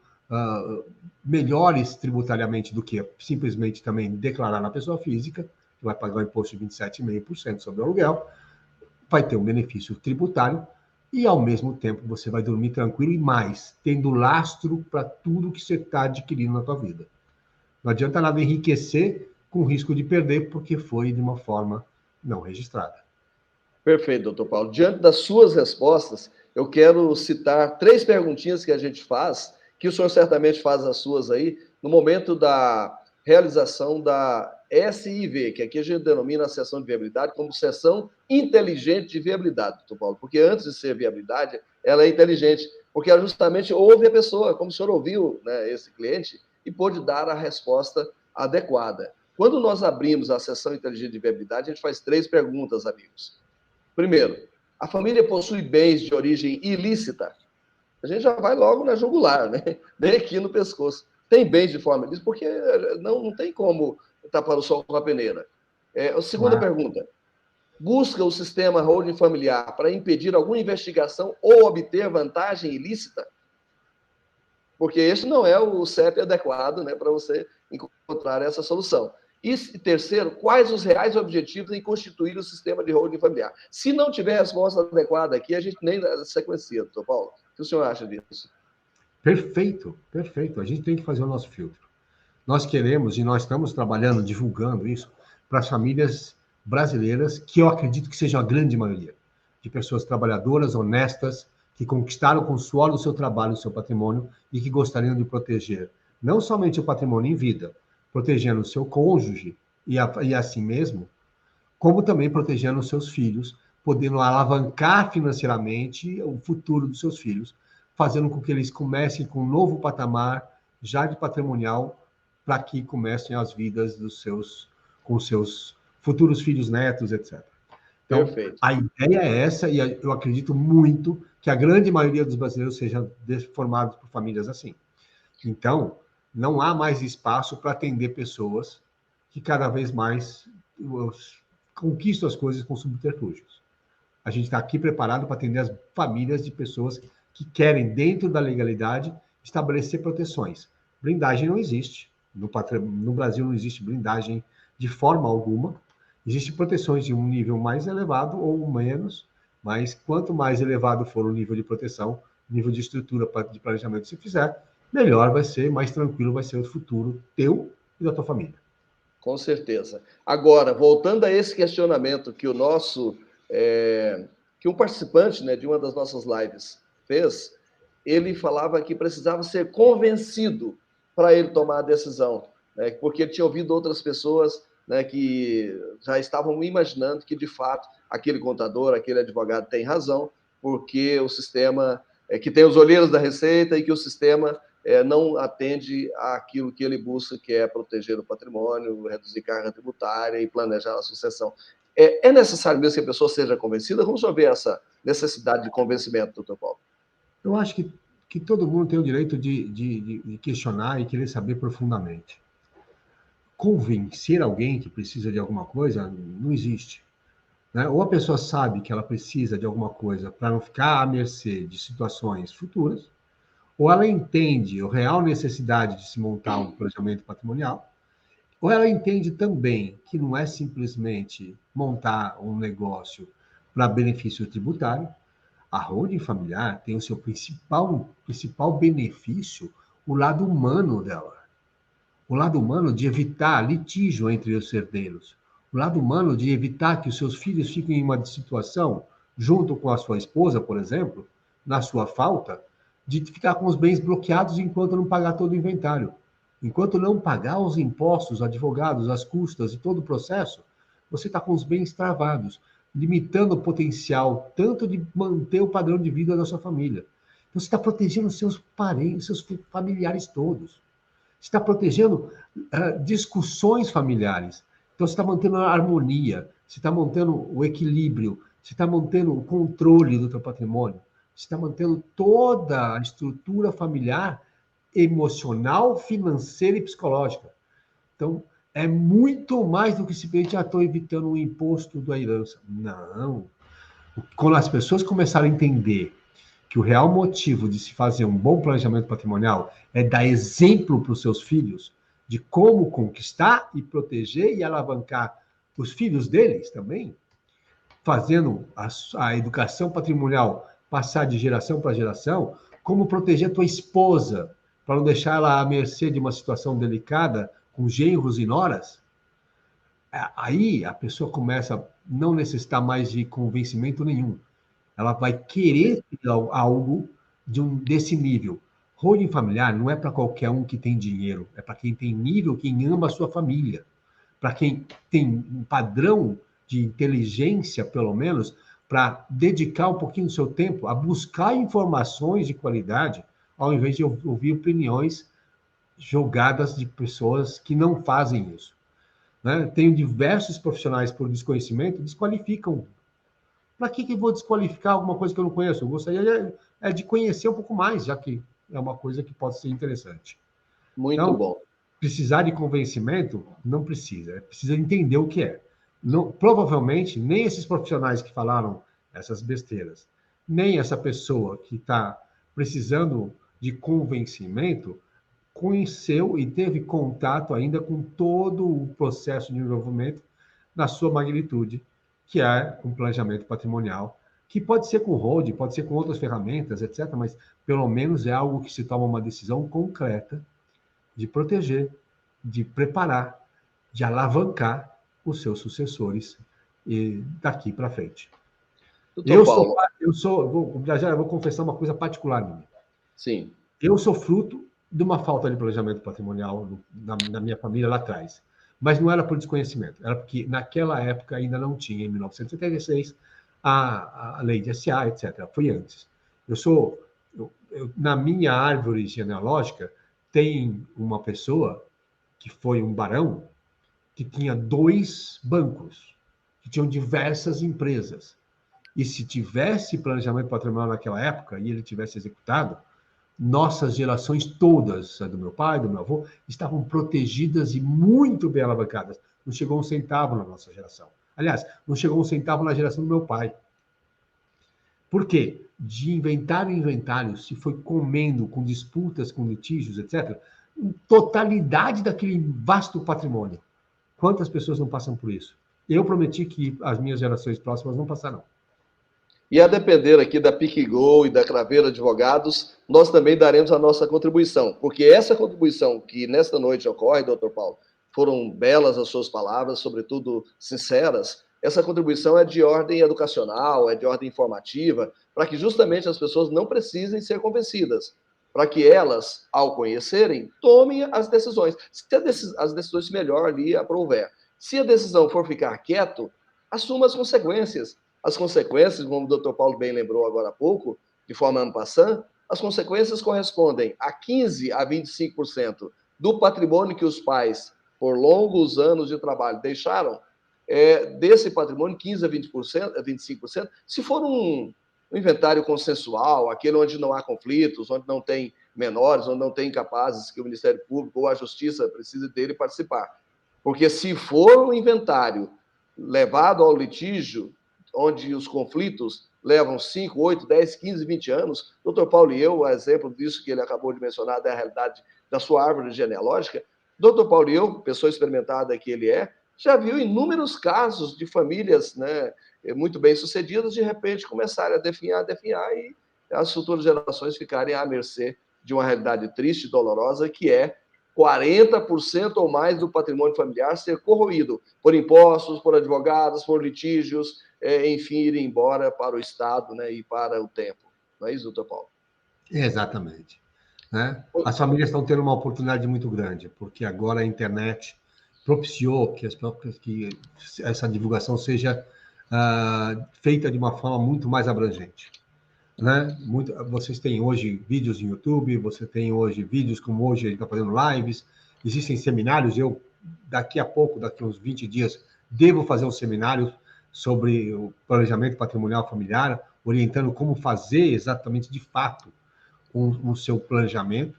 melhores tributariamente do que simplesmente também declarar na pessoa física, que vai pagar um imposto de 27,5% sobre o aluguel, vai ter um benefício tributário e, ao mesmo tempo, você vai dormir tranquilo e mais, tendo lastro para tudo que você está adquirindo na tua vida. Não adianta nada enriquecer com risco de perder porque foi de uma forma não registrada. Perfeito, doutor Paulo. Diante das suas respostas, eu quero citar 3 perguntinhas que a gente faz, que o senhor certamente faz as suas aí, no momento da realização da SIV, que aqui a gente denomina a sessão de viabilidade como sessão inteligente de viabilidade, doutor Paulo, porque antes de ser viabilidade, ela é inteligente, porque ela justamente ouve a pessoa, como o senhor ouviu, né, esse cliente, e pôde dar a resposta adequada. Quando nós abrimos a sessão inteligente de viabilidade, a gente faz 3 perguntas, amigos. Primeiro, a família possui bens de origem ilícita? A gente já vai logo na jugular, né? Bem aqui no pescoço. Tem bens de forma ilícita? Porque não tem como tapar o sol com a peneira. A segunda pergunta. Busca o sistema holding familiar para impedir alguma investigação ou obter vantagem ilícita? Porque esse não é o CEP adequado, né, para você encontrar essa solução. E terceiro, quais os reais objetivos em constituir o sistema de holding familiar? Se não tiver resposta adequada aqui, a gente nem sequencia, doutor Paulo. O que o senhor acha disso? Perfeito, perfeito. A gente tem que fazer o nosso filtro. Nós queremos, e nós estamos trabalhando, divulgando isso, para as famílias brasileiras, que eu acredito que seja a grande maioria, de pessoas trabalhadoras, honestas, que conquistaram com o suor do seu trabalho o seu patrimônio e que gostariam de proteger não somente o patrimônio em vida, protegendo o seu cônjuge e a si mesmo, como também protegendo os seus filhos, podendo alavancar financeiramente o futuro dos seus filhos, fazendo com que eles comecem com um novo patamar já de patrimonial para que comecem as vidas com seus futuros filhos, netos, etc. Então, Perfeito. a ideia é essa, e eu acredito muito que a grande maioria dos brasileiros seja formados por famílias assim. Então, não há mais espaço para atender pessoas que cada vez mais conquistam as coisas com subterfúgios. A gente está aqui preparado para atender as famílias de pessoas que querem, dentro da legalidade, estabelecer proteções. Blindagem não existe. No Brasil não existe blindagem de forma alguma. Existem proteções de um nível mais elevado ou menos, mas quanto mais elevado for o nível de proteção, nível de estrutura de planejamento que você fizer, melhor vai ser, mais tranquilo vai ser o futuro teu e da tua família. Com certeza. Agora, voltando a esse questionamento que que um participante, né, de uma das nossas lives fez, ele falava que precisava ser convencido para ele tomar a decisão, né, porque ele tinha ouvido outras pessoas, né, que já estavam imaginando que, de fato, aquele contador, aquele advogado tem razão, porque o sistema que tem os olheiros da Receita e que o sistema não atende àquilo que ele busca, que é proteger o patrimônio, reduzir carga tributária e planejar a sucessão. É necessário mesmo que a pessoa seja convencida? Vamos ver essa necessidade de convencimento, doutor Paulo. Eu acho que todo mundo tem o direito de questionar e querer saber profundamente. Convencer alguém que precisa de alguma coisa não existe. Né? Ou a pessoa sabe que ela precisa de alguma coisa para não ficar à mercê de situações futuras, ou ela entende a real necessidade de se montar um planejamento patrimonial, ou ela entende também que não é simplesmente montar um negócio para benefício tributário. A holding familiar tem o seu principal benefício, o lado humano dela. O lado humano de evitar litígio entre os herdeiros, o lado humano de evitar que os seus filhos fiquem em uma situação, junto com a sua esposa, por exemplo, na sua falta, de ficar com os bens bloqueados enquanto não pagar todo o inventário. Enquanto não pagar os impostos, advogados, as custas e todo o processo, você está com os bens travados, limitando o potencial tanto de manter o padrão de vida da sua família. Então, você está protegendo seus parentes, seus familiares todos. Você está protegendo discussões familiares. Então, você está mantendo a harmonia, você está mantendo o equilíbrio, você está mantendo o controle do seu patrimônio, você está mantendo toda a estrutura familiar, emocional, financeira e psicológica. Então, é muito mais do que simplesmente, estou evitando um imposto da herança. Não. Quando as pessoas começarem a entender que o real motivo de se fazer um bom planejamento patrimonial é dar exemplo para os seus filhos de como conquistar e proteger e alavancar os filhos deles também, fazendo a educação patrimonial passar de geração para geração, como proteger a tua esposa para não deixar ela à mercê de uma situação delicada com genros e noras, aí a pessoa começa a não necessitar mais de convencimento nenhum. Ela vai querer algo desse nível. Holding familiar não é para qualquer um que tem dinheiro, é para quem tem nível, quem ama a sua família, para quem tem um padrão de inteligência, pelo menos, para dedicar um pouquinho do seu tempo a buscar informações de qualidade, ao invés de ouvir opiniões jogadas de pessoas que não fazem isso. Né? Tenho diversos profissionais, por desconhecimento, desqualificam. Para que eu vou desqualificar alguma coisa que eu não conheço? Eu gostaria de conhecer um pouco mais, já que é uma coisa que pode ser interessante. Muito Então, bom. precisar de convencimento? Não precisa. Precisa entender o que é. Não, provavelmente, nem esses profissionais que falaram essas besteiras, nem essa pessoa que está precisando de convencimento, conheceu e teve contato ainda com todo o processo de desenvolvimento na sua magnitude, que é um planejamento patrimonial, que pode ser com hold, pode ser com outras ferramentas, etc., mas pelo menos é algo que se toma uma decisão concreta de proteger, de preparar, de alavancar os seus sucessores e daqui para frente. Doutor Paulo. Eu vou confessar uma coisa particular minha. Sim. Eu sou fruto de uma falta de planejamento patrimonial na minha família lá atrás. Mas não era por desconhecimento, era porque naquela época ainda não tinha, em 1976, a lei de SA, etc. Foi antes. Na minha árvore genealógica, tem uma pessoa que foi um barão que tinha 2 bancos, que tinham diversas empresas. E se tivesse planejamento patrimonial naquela época e ele tivesse executado, nossas gerações todas, a do meu pai, do meu avô, estavam protegidas e muito bem alavancadas. Não chegou um centavo na nossa geração. Aliás, não chegou um centavo na geração do meu pai. Por quê? De inventário em inventário, se foi comendo com disputas, com litígios, etc., totalidade daquele vasto patrimônio. Quantas pessoas não passam por isso? Eu prometi que as minhas gerações próximas não passarão. E a depender aqui da PicGo e da Craveiro Advogados, nós também daremos a nossa contribuição, porque essa contribuição que nesta noite ocorre, doutor Paulo, foram belas as suas palavras, sobretudo sinceras. Essa contribuição é de ordem educacional, é de ordem informativa, para que justamente as pessoas não precisem ser convencidas, para que elas, ao conhecerem, tomem as decisões. Se as decisões melhor lhe aprouver. Se a decisão for ficar quieto, assuma as consequências. As consequências, como o doutor Paulo bem lembrou agora há pouco, de forma en passant, as consequências correspondem a 15% a 25% do patrimônio que os pais, por longos anos de trabalho, deixaram, desse patrimônio, 15% a 20%, a 25%, se for um inventário consensual, aquele onde não há conflitos, onde não tem menores, onde não tem incapazes que o Ministério Público ou a Justiça precise dele participar. Porque se for um inventário levado ao litígio, onde os conflitos levam 5, 8, 10, 15, 20 anos, doutor Paulo e eu, exemplo disso que ele acabou de mencionar, da realidade da sua árvore genealógica, doutor Paulo e eu, pessoa experimentada que ele já viu inúmeros casos de famílias, né, muito bem-sucedidas, de repente começarem a definhar, e as futuras gerações ficarem à mercê de uma realidade triste e dolorosa, que é 40% ou mais do patrimônio familiar ser corroído por impostos, por advogados, por litígios, enfim, ir embora para o Estado, né, e para o tempo. Não é isso, doutor Paulo? Exatamente. Né? As famílias estão tendo uma oportunidade muito grande, porque agora a internet propiciou que essa divulgação seja feita de uma forma muito mais abrangente. Né? Vocês têm hoje vídeos no YouTube, você tem hoje vídeos como hoje a gente está fazendo lives, existem seminários, eu daqui a pouco, daqui a uns 20 dias, devo fazer um seminário sobre o planejamento patrimonial familiar, orientando como fazer exatamente de fato o seu planejamento.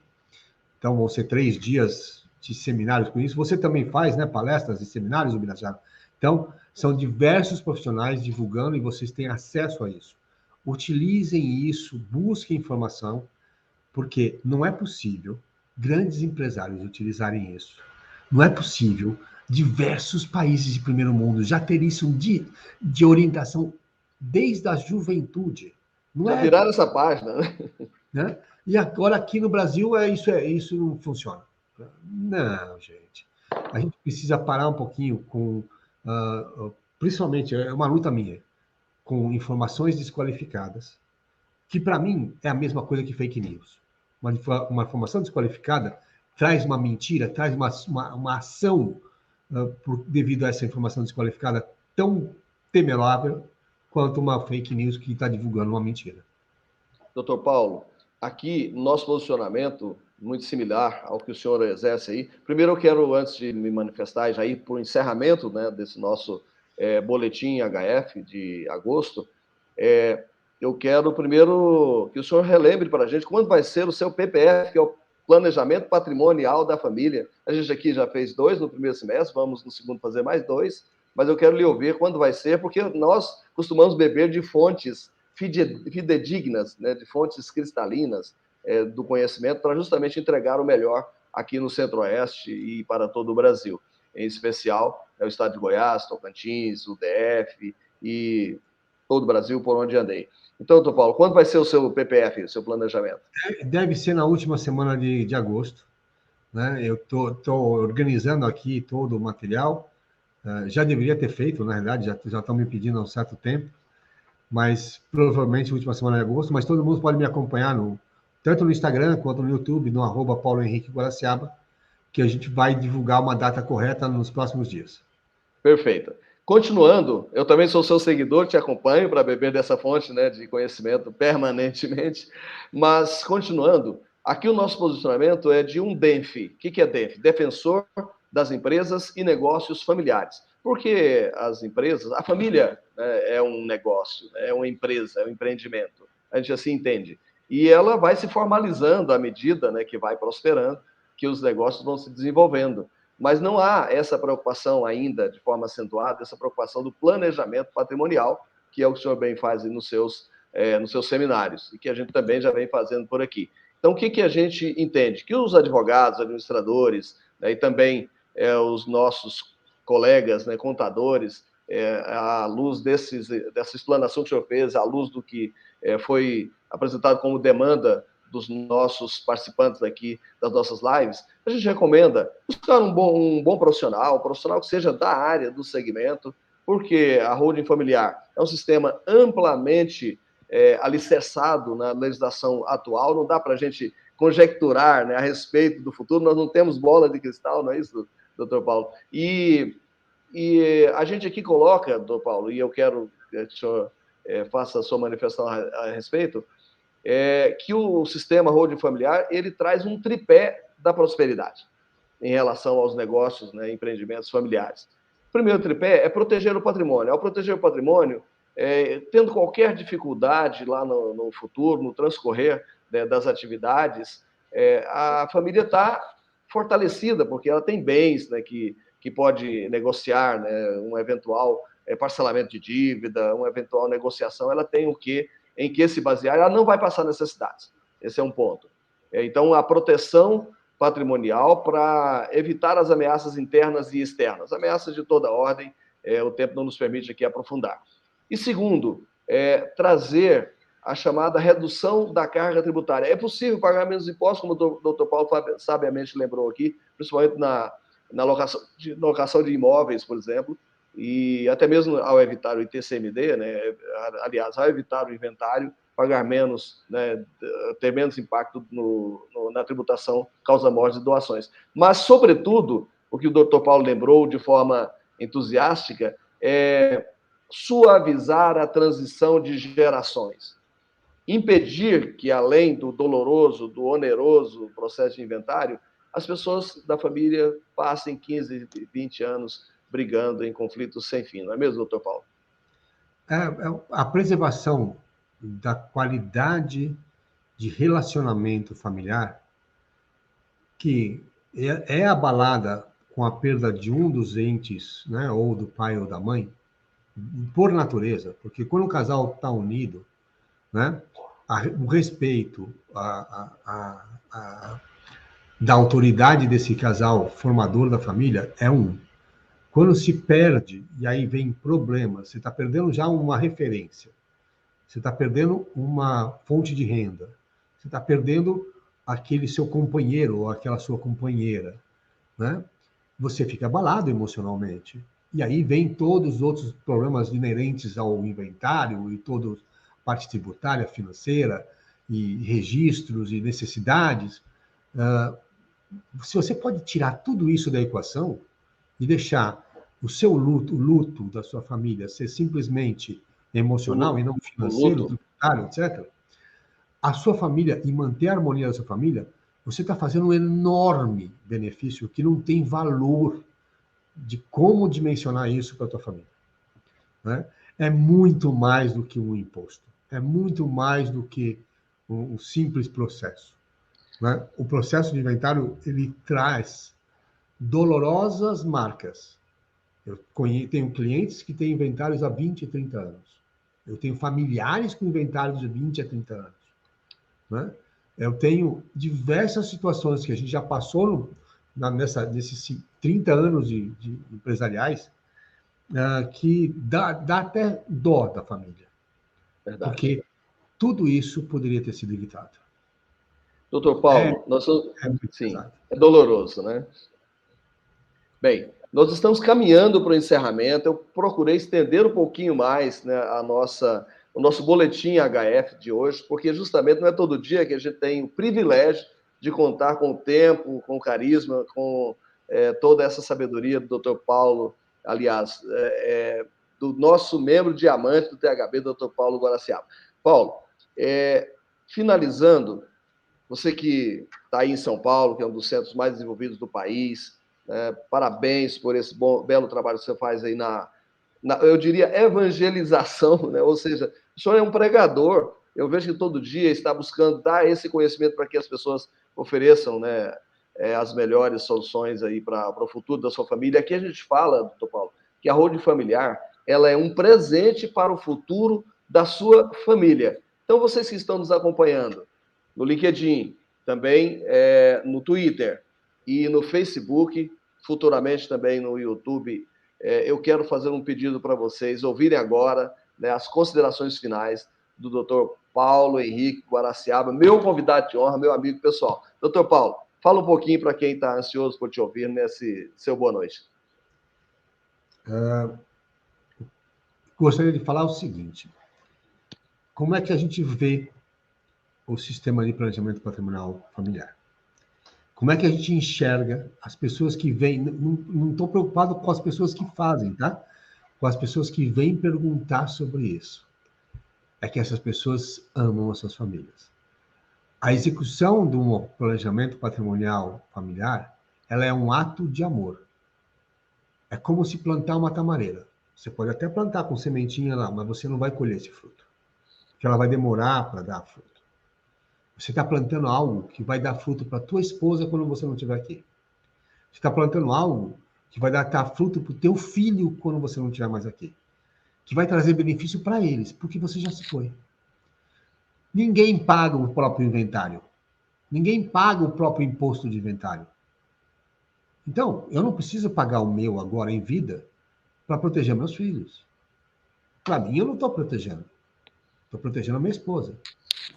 Então, vão ser 3 dias de seminários com isso. Você também faz, né, palestras e seminários, Ubirajara? Então, são diversos profissionais divulgando e vocês têm acesso a isso. Utilizem isso, busquem informação, porque não é possível grandes empresários utilizarem isso. Não é possível diversos países de primeiro mundo já ter isso de orientação desde a juventude. Não Já é, viraram essa página, né? né? E agora aqui no Brasil isso não funciona. Não, gente. A gente precisa parar um pouquinho com, principalmente, é uma luta minha, com informações desqualificadas, que para mim é a mesma coisa que fake news. Uma informação desqualificada traz uma mentira, traz uma ação devido a essa informação desqualificada tão temerável quanto uma fake news que está divulgando uma mentira. Doutor Paulo, aqui nosso posicionamento muito similar ao que o senhor exerce aí. Primeiro eu quero, antes de me manifestar, já ir para o encerramento, né, desse nosso boletim HF de agosto, eu quero primeiro que o senhor relembre para a gente quando vai ser o seu PPF, que é o Planejamento Patrimonial da Família. A gente aqui já fez 2 no primeiro semestre, vamos no segundo fazer mais 2, mas eu quero lhe ouvir quando vai ser, porque nós costumamos beber de fontes fidedignas, né, de fontes cristalinas do conhecimento, para justamente entregar o melhor aqui no Centro-Oeste e para todo o Brasil. Em especial, o estado de Goiás, Tocantins, o DF e todo o Brasil, por onde andei. Então, doutor Paulo, quando vai ser o seu PPF, o seu planejamento? Deve ser na última semana de agosto. Né? Eu estou organizando aqui todo o material. Já deveria ter feito, na verdade, já estão me pedindo há um certo tempo, mas provavelmente última semana de agosto. Mas todo mundo pode me acompanhar tanto no Instagram quanto no YouTube, no @Paulo Henrique Guaraciaba, que a gente vai divulgar uma data correta nos próximos dias. Perfeito. Continuando, eu também sou seu seguidor, te acompanho para beber dessa fonte, né, de conhecimento permanentemente, mas continuando, aqui o nosso posicionamento é de um DENF. O que é DENF? Defensor das Empresas e Negócios Familiares. Porque as empresas, a família, né, é um negócio, é uma empresa, é um empreendimento. A gente assim entende. E ela vai se formalizando à medida, né, que vai prosperando, que os negócios vão se desenvolvendo. Mas não há essa preocupação ainda, de forma acentuada, essa preocupação do planejamento patrimonial, que é o que o senhor bem faz nos seus seminários, e que a gente também já vem fazendo por aqui. Então, o que a gente entende? Que os advogados, administradores, né, e também os nossos colegas, né, contadores, à luz dessa explanação que o senhor fez, à luz do que foi apresentado como demanda dos nossos participantes aqui das nossas lives, a gente recomenda buscar um bom profissional, um profissional que seja da área, do segmento, porque a holding familiar é um sistema amplamente alicerçado na legislação atual, não dá para a gente conjecturar, né, a respeito do futuro, nós não temos bola de cristal, não é isso, doutor Paulo? E a gente aqui coloca, doutor Paulo, e eu quero que o senhor faça a sua manifestação a respeito, que o sistema holding familiar ele traz um tripé da prosperidade em relação aos negócios, né, empreendimentos familiares. O primeiro tripé é proteger o patrimônio. Ao proteger o patrimônio, tendo qualquer dificuldade lá no futuro, no transcorrer, né, das atividades, a família está fortalecida, porque ela tem bens, né, que pode negociar, né, um eventual parcelamento de dívida, uma eventual negociação, ela tem em que se basear, ela não vai passar necessidades. Esse é um ponto. Então, a proteção patrimonial para evitar as ameaças internas e externas, ameaças de toda ordem, o tempo não nos permite aqui aprofundar. E segundo, trazer a chamada redução da carga tributária. É possível pagar menos impostos, como o doutor Paulo sabiamente lembrou aqui, principalmente na locação de imóveis, por exemplo, e até mesmo ao evitar o ITCMD, né? Aliás, ao evitar o inventário, pagar menos, né? Ter menos impacto na tributação causa-morte de doações. Mas, sobretudo, o que o doutor Paulo lembrou de forma entusiástica é suavizar a transição de gerações. Impedir que, além do doloroso, do oneroso processo de inventário, as pessoas da família passem 15, 20 anos brigando em conflitos sem fim. Não é mesmo, doutor Paulo? A preservação da qualidade de relacionamento familiar, que é abalada com a perda de um dos entes, né, ou do pai ou da mãe, por natureza, porque quando o casal está unido, né, o respeito da autoridade desse casal formador da família é um. Quando se perde, e aí vem problemas, você está perdendo já uma referência, você está perdendo uma fonte de renda, você está perdendo aquele seu companheiro ou aquela sua companheira, né? Você fica abalado emocionalmente. E aí vem todos os outros problemas inerentes ao inventário e toda a parte tributária, financeira, e registros e necessidades. Se você pode tirar tudo isso da equação e deixar o seu luto, o luto da sua família ser simplesmente emocional e não financeiro, tributário, etc., a sua família e manter a harmonia da sua família, você está fazendo um enorme benefício que não tem valor de como dimensionar isso para a tua família. Né? É muito mais do que um imposto. É muito mais do que um simples processo. Né? O processo de inventário, ele traz dolorosas marcas. Eu tenho clientes que têm inventários há 20, 30 anos. Eu tenho familiares com inventários de 20 a 30 anos. Né? Eu tenho diversas situações que a gente já passou nesses 30 anos de empresariais, que dá até dó da família. Verdade. Porque tudo isso poderia ter sido evitado. Doutor Paulo, sim, é doloroso, né? Bem, nós estamos caminhando para o encerramento. Eu procurei estender um pouquinho mais, né, o nosso boletim HF de hoje, porque justamente não é todo dia que a gente tem o privilégio de contar com o tempo, com o carisma, com toda essa sabedoria do Dr. Paulo, aliás, do nosso membro diamante do THB, Dr. Paulo Guaraciaba. Paulo, finalizando, você que está aí em São Paulo, que é um dos centros mais desenvolvidos do país, parabéns por esse belo trabalho que você faz aí eu diria, evangelização, né? Ou seja, o senhor é um pregador. Eu vejo que todo dia está buscando dar esse conhecimento para que as pessoas ofereçam, né, as melhores soluções aí para o futuro da sua família. Aqui a gente fala, doutor Paulo, que a holding familiar ela é um presente para o futuro da sua família. Então, vocês que estão nos acompanhando no LinkedIn, também no Twitter e no Facebook, futuramente também no YouTube, eu quero fazer um pedido para vocês ouvirem agora, né, as considerações finais do Dr. Paulo Henrique Guaraciaba, meu convidado de honra, meu amigo pessoal. Dr. Paulo, fala um pouquinho para quem está ansioso por te ouvir nesse seu boa noite. Gostaria de falar o seguinte: como é que a gente vê o sistema de planejamento patrimonial familiar? Como é que a gente enxerga as pessoas que vêm? Não estou preocupado com as pessoas que fazem, tá? Com as pessoas que vêm perguntar sobre isso. É que essas pessoas amam as suas famílias. A execução de um planejamento patrimonial familiar, ela é um ato de amor. É como se plantar uma tamareira. Você pode até plantar com sementinha lá, mas você não vai colher esse fruto. Porque ela vai demorar para dar fruto. Você está plantando algo que vai dar fruto para tua esposa quando você não estiver aqui. Você está plantando algo que vai dar fruto para o teu filho quando você não estiver mais aqui. Que vai trazer benefício para eles, porque você já se foi. Ninguém paga o próprio inventário. Ninguém paga o próprio imposto de inventário. Então, eu não preciso pagar o meu agora em vida para proteger meus filhos. Para mim, eu não estou protegendo. estou protegendo a minha esposa.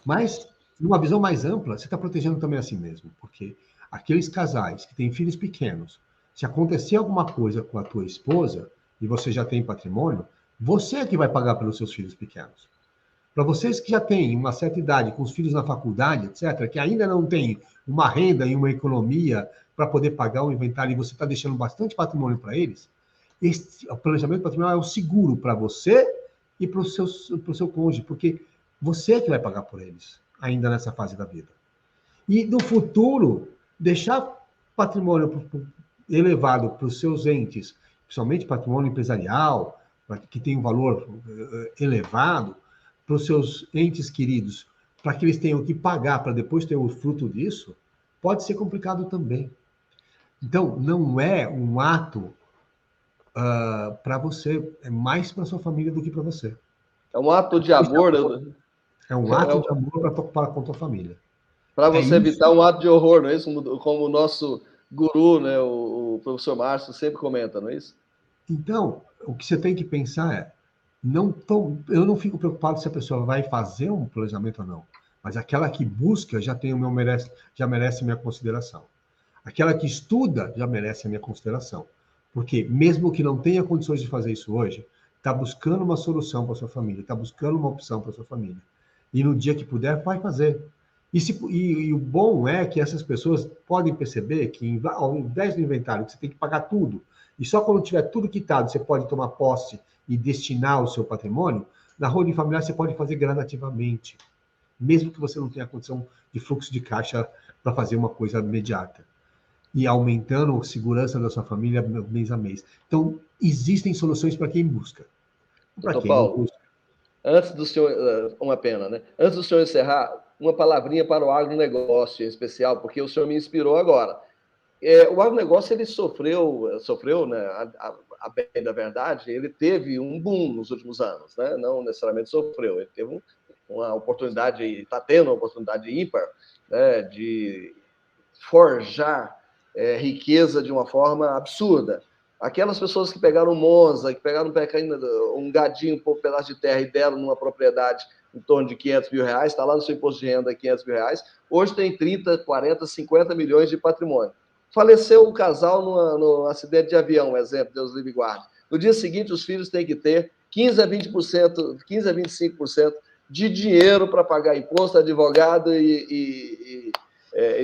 Mas, numa visão mais ampla, você está protegendo também a si mesmo, porque aqueles casais que têm filhos pequenos, se acontecer alguma coisa com a tua esposa e você já tem patrimônio, você é que vai pagar pelos seus filhos pequenos. Para vocês que já têm uma certa idade, com os filhos na faculdade, etc., que ainda não têm uma renda e uma economia para poder pagar o inventário e você está deixando bastante patrimônio para eles, o planejamento patrimonial é o seguro para você e para o seu cônjuge, porque você é que vai pagar por eles, ainda nessa fase da vida. E no futuro, deixar patrimônio elevado para os seus entes, principalmente patrimônio empresarial, que tem um valor elevado, para os seus entes queridos, para que eles tenham que pagar para depois ter o fruto disso, pode ser complicado também. Então, não é um ato para você, é mais para sua família do que para você. É um ato de amor. É um ato de amor para com a tua família. Para você evitar um ato de horror, não é isso? Como o nosso guru, né, o professor Márcio, sempre comenta, não é isso? Então, o que você tem que pensar é, eu não fico preocupado se a pessoa vai fazer um planejamento ou não, mas aquela que busca já merece minha consideração. Aquela que estuda já merece a minha consideração. Porque mesmo que não tenha condições de fazer isso hoje, está buscando uma solução para sua família, está buscando uma opção para sua família. E no dia que puder, vai fazer. E o bom é que essas pessoas podem perceber que, ao invés do inventário, que você tem que pagar tudo, e só quando tiver tudo quitado você pode tomar posse e destinar o seu patrimônio, na holding familiar você pode fazer gradativamente, mesmo que você não tenha condição de fluxo de caixa para fazer uma coisa imediata. E aumentando a segurança da sua família mês a mês. Então, existem soluções para quem busca. Para quem Paulo, não busca. Antes do senhor, uma pena, né? Antes do senhor encerrar, uma palavrinha para o agronegócio em especial, porque o senhor me inspirou agora. O agronegócio, ele sofreu, né, a bem da verdade, ele teve um boom nos últimos anos, né? Não necessariamente sofreu, ele teve uma oportunidade, está tendo uma oportunidade ímpar, né, de forjar riqueza de uma forma absurda. Aquelas pessoas que pegaram Monza, que pegaram um gadinho, um pedaço de terra e deram numa propriedade em torno de 500 mil reais, está lá no seu imposto de renda 500 mil reais, hoje tem 30, 40, 50 milhões de patrimônio. Faleceu o casal num acidente de avião, um exemplo, Deus livre e guarde. No dia seguinte, os filhos têm que ter 15 a 20%, 15 a 25% de dinheiro para pagar imposto, advogado e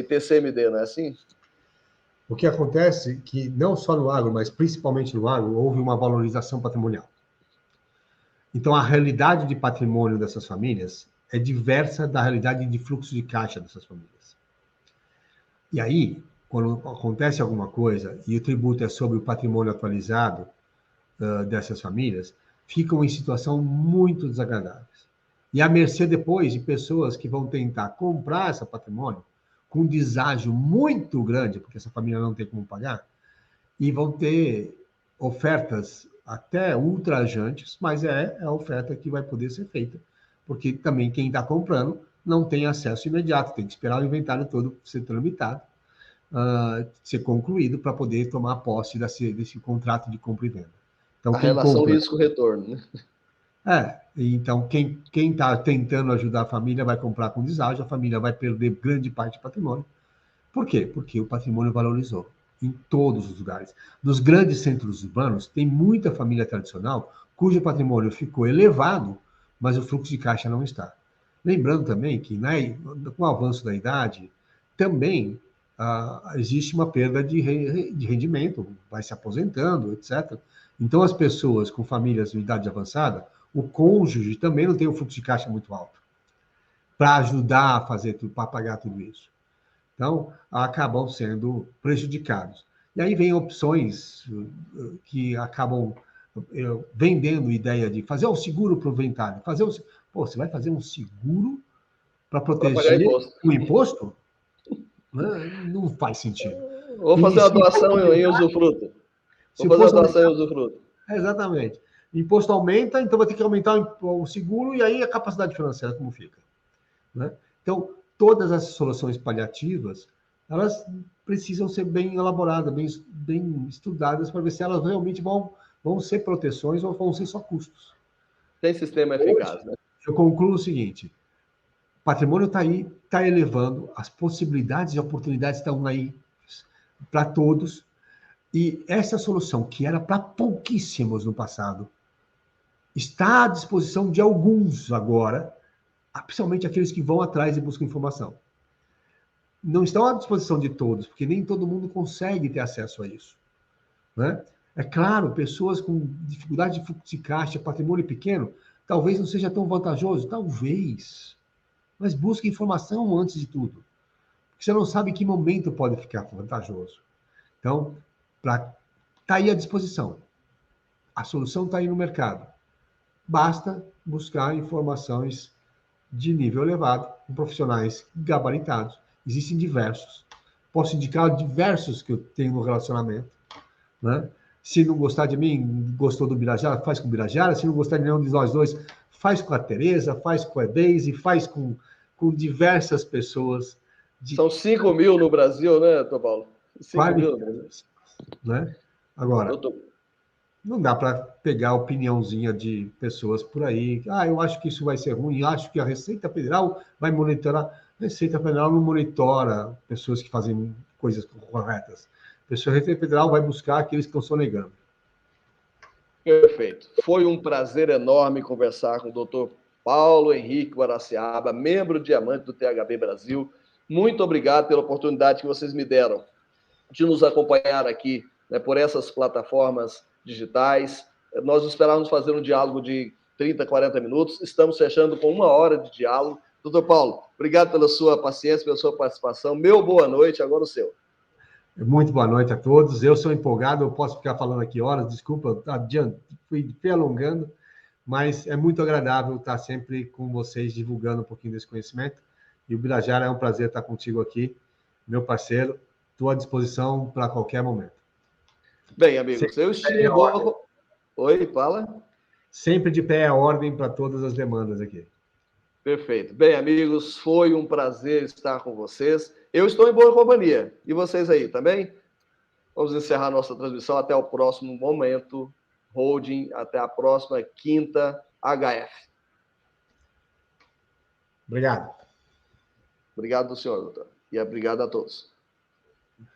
TCMD, não é assim? O que acontece é que, não só no agro, mas principalmente no agro, houve uma valorização patrimonial. Então, a realidade de patrimônio dessas famílias é diversa da realidade de fluxo de caixa dessas famílias. E aí, quando acontece alguma coisa e o tributo é sobre o patrimônio atualizado dessas famílias, ficam em situação muito desagradáveis. E à mercê depois de pessoas que vão tentar comprar esse patrimônio com um deságio muito grande, porque essa família não tem como pagar, e vão ter ofertas até ultrajantes, mas é a oferta que vai poder ser feita, porque também quem está comprando não tem acesso imediato, tem que esperar o inventário todo ser tramitado, ser concluído para poder tomar posse desse contrato de compra e venda. Então, a relação risco-retorno, né? Então quem está tentando ajudar a família vai comprar com deságio, a família vai perder grande parte do patrimônio. Por quê? Porque o patrimônio valorizou em todos os lugares. Nos grandes centros urbanos, tem muita família tradicional cujo patrimônio ficou elevado, mas o fluxo de caixa não está. Lembrando também que, com o avanço da idade, também existe uma perda de rendimento, vai se aposentando, etc. Então, as pessoas com famílias de idade avançada, o cônjuge também não tem um fluxo de caixa muito alto para ajudar a fazer tudo, para pagar tudo isso. Então, acabam sendo prejudicados. E aí vem opções que acabam vendendo ideia de fazer um seguro para o inventário. Você vai fazer um seguro para proteger o imposto? Não faz sentido. Vou fazer uma doação em usufruto. Vou fazer uma doação em usufruto. Exatamente. Imposto aumenta, então vai ter que aumentar o seguro e aí a capacidade financeira como fica. Né? Então, todas as soluções paliativas, elas precisam ser bem elaboradas, bem estudadas, para ver se elas realmente vão ser proteções ou vão ser só custos. Tem sistema eficaz, né? eu concluo o seguinte: o patrimônio está aí, está elevando, as possibilidades e oportunidades estão aí para todos, e essa solução, que era para pouquíssimos no passado, está à disposição de alguns agora, principalmente aqueles que vão atrás e buscam informação. Não estão à disposição de todos, porque nem todo mundo consegue ter acesso a isso, né? É claro, pessoas com dificuldade de fluxo de caixa, patrimônio pequeno, talvez não seja tão vantajoso, talvez. Mas busque informação antes de tudo, porque você não sabe em que momento pode ficar vantajoso. Então, está aí à disposição. A solução está aí no mercado. Basta buscar informações de nível elevado, com profissionais gabaritados. Existem diversos. Posso indicar diversos que eu tenho no relacionamento, né? Se não gostar de mim, gostou do Birajara, faz com o Birajara. Se não gostar de nenhum de nós dois, faz com a Tereza, faz com a Deise, faz com diversas pessoas. São 5 mil no Brasil, né, Dr. Paulo? 5 mil no Brasil. Né? Agora, não dá para pegar a opiniãozinha de pessoas por aí. Eu acho que isso vai ser ruim, acho que a Receita Federal vai monitorar. A Receita Federal não monitora pessoas que fazem coisas corretas. A Receita Federal vai buscar aqueles que estão sonegando. Perfeito. Foi um prazer enorme conversar com o Dr. Paulo Henrique Guaraciaba, membro diamante do THB Brasil. Muito obrigado pela oportunidade que vocês me deram de nos acompanhar aqui, né, por essas plataformas digitais. Nós esperávamos fazer um diálogo de 30, 40 minutos. Estamos fechando com 1 hora de diálogo. Doutor Paulo, obrigado pela sua paciência, pela sua participação. Meu boa noite, agora o seu. Muito boa noite a todos. Eu sou empolgado, eu posso ficar falando aqui horas, desculpa, fui alongando, mas é muito agradável estar sempre com vocês divulgando um pouquinho desse conhecimento. E o Birajara, é um prazer estar contigo aqui, meu parceiro. Estou à disposição para qualquer momento. Bem, amigos, eu estive em boa... Oi, fala. Sempre de pé à ordem para todas as demandas aqui. Perfeito. Bem, amigos, foi um prazer estar com vocês. Eu estou em boa companhia. E vocês aí também? Vamos encerrar nossa transmissão. Até o próximo Momento Holding. Até a próxima quinta HF. Obrigado. Obrigado, senhor, doutor. E obrigado a todos.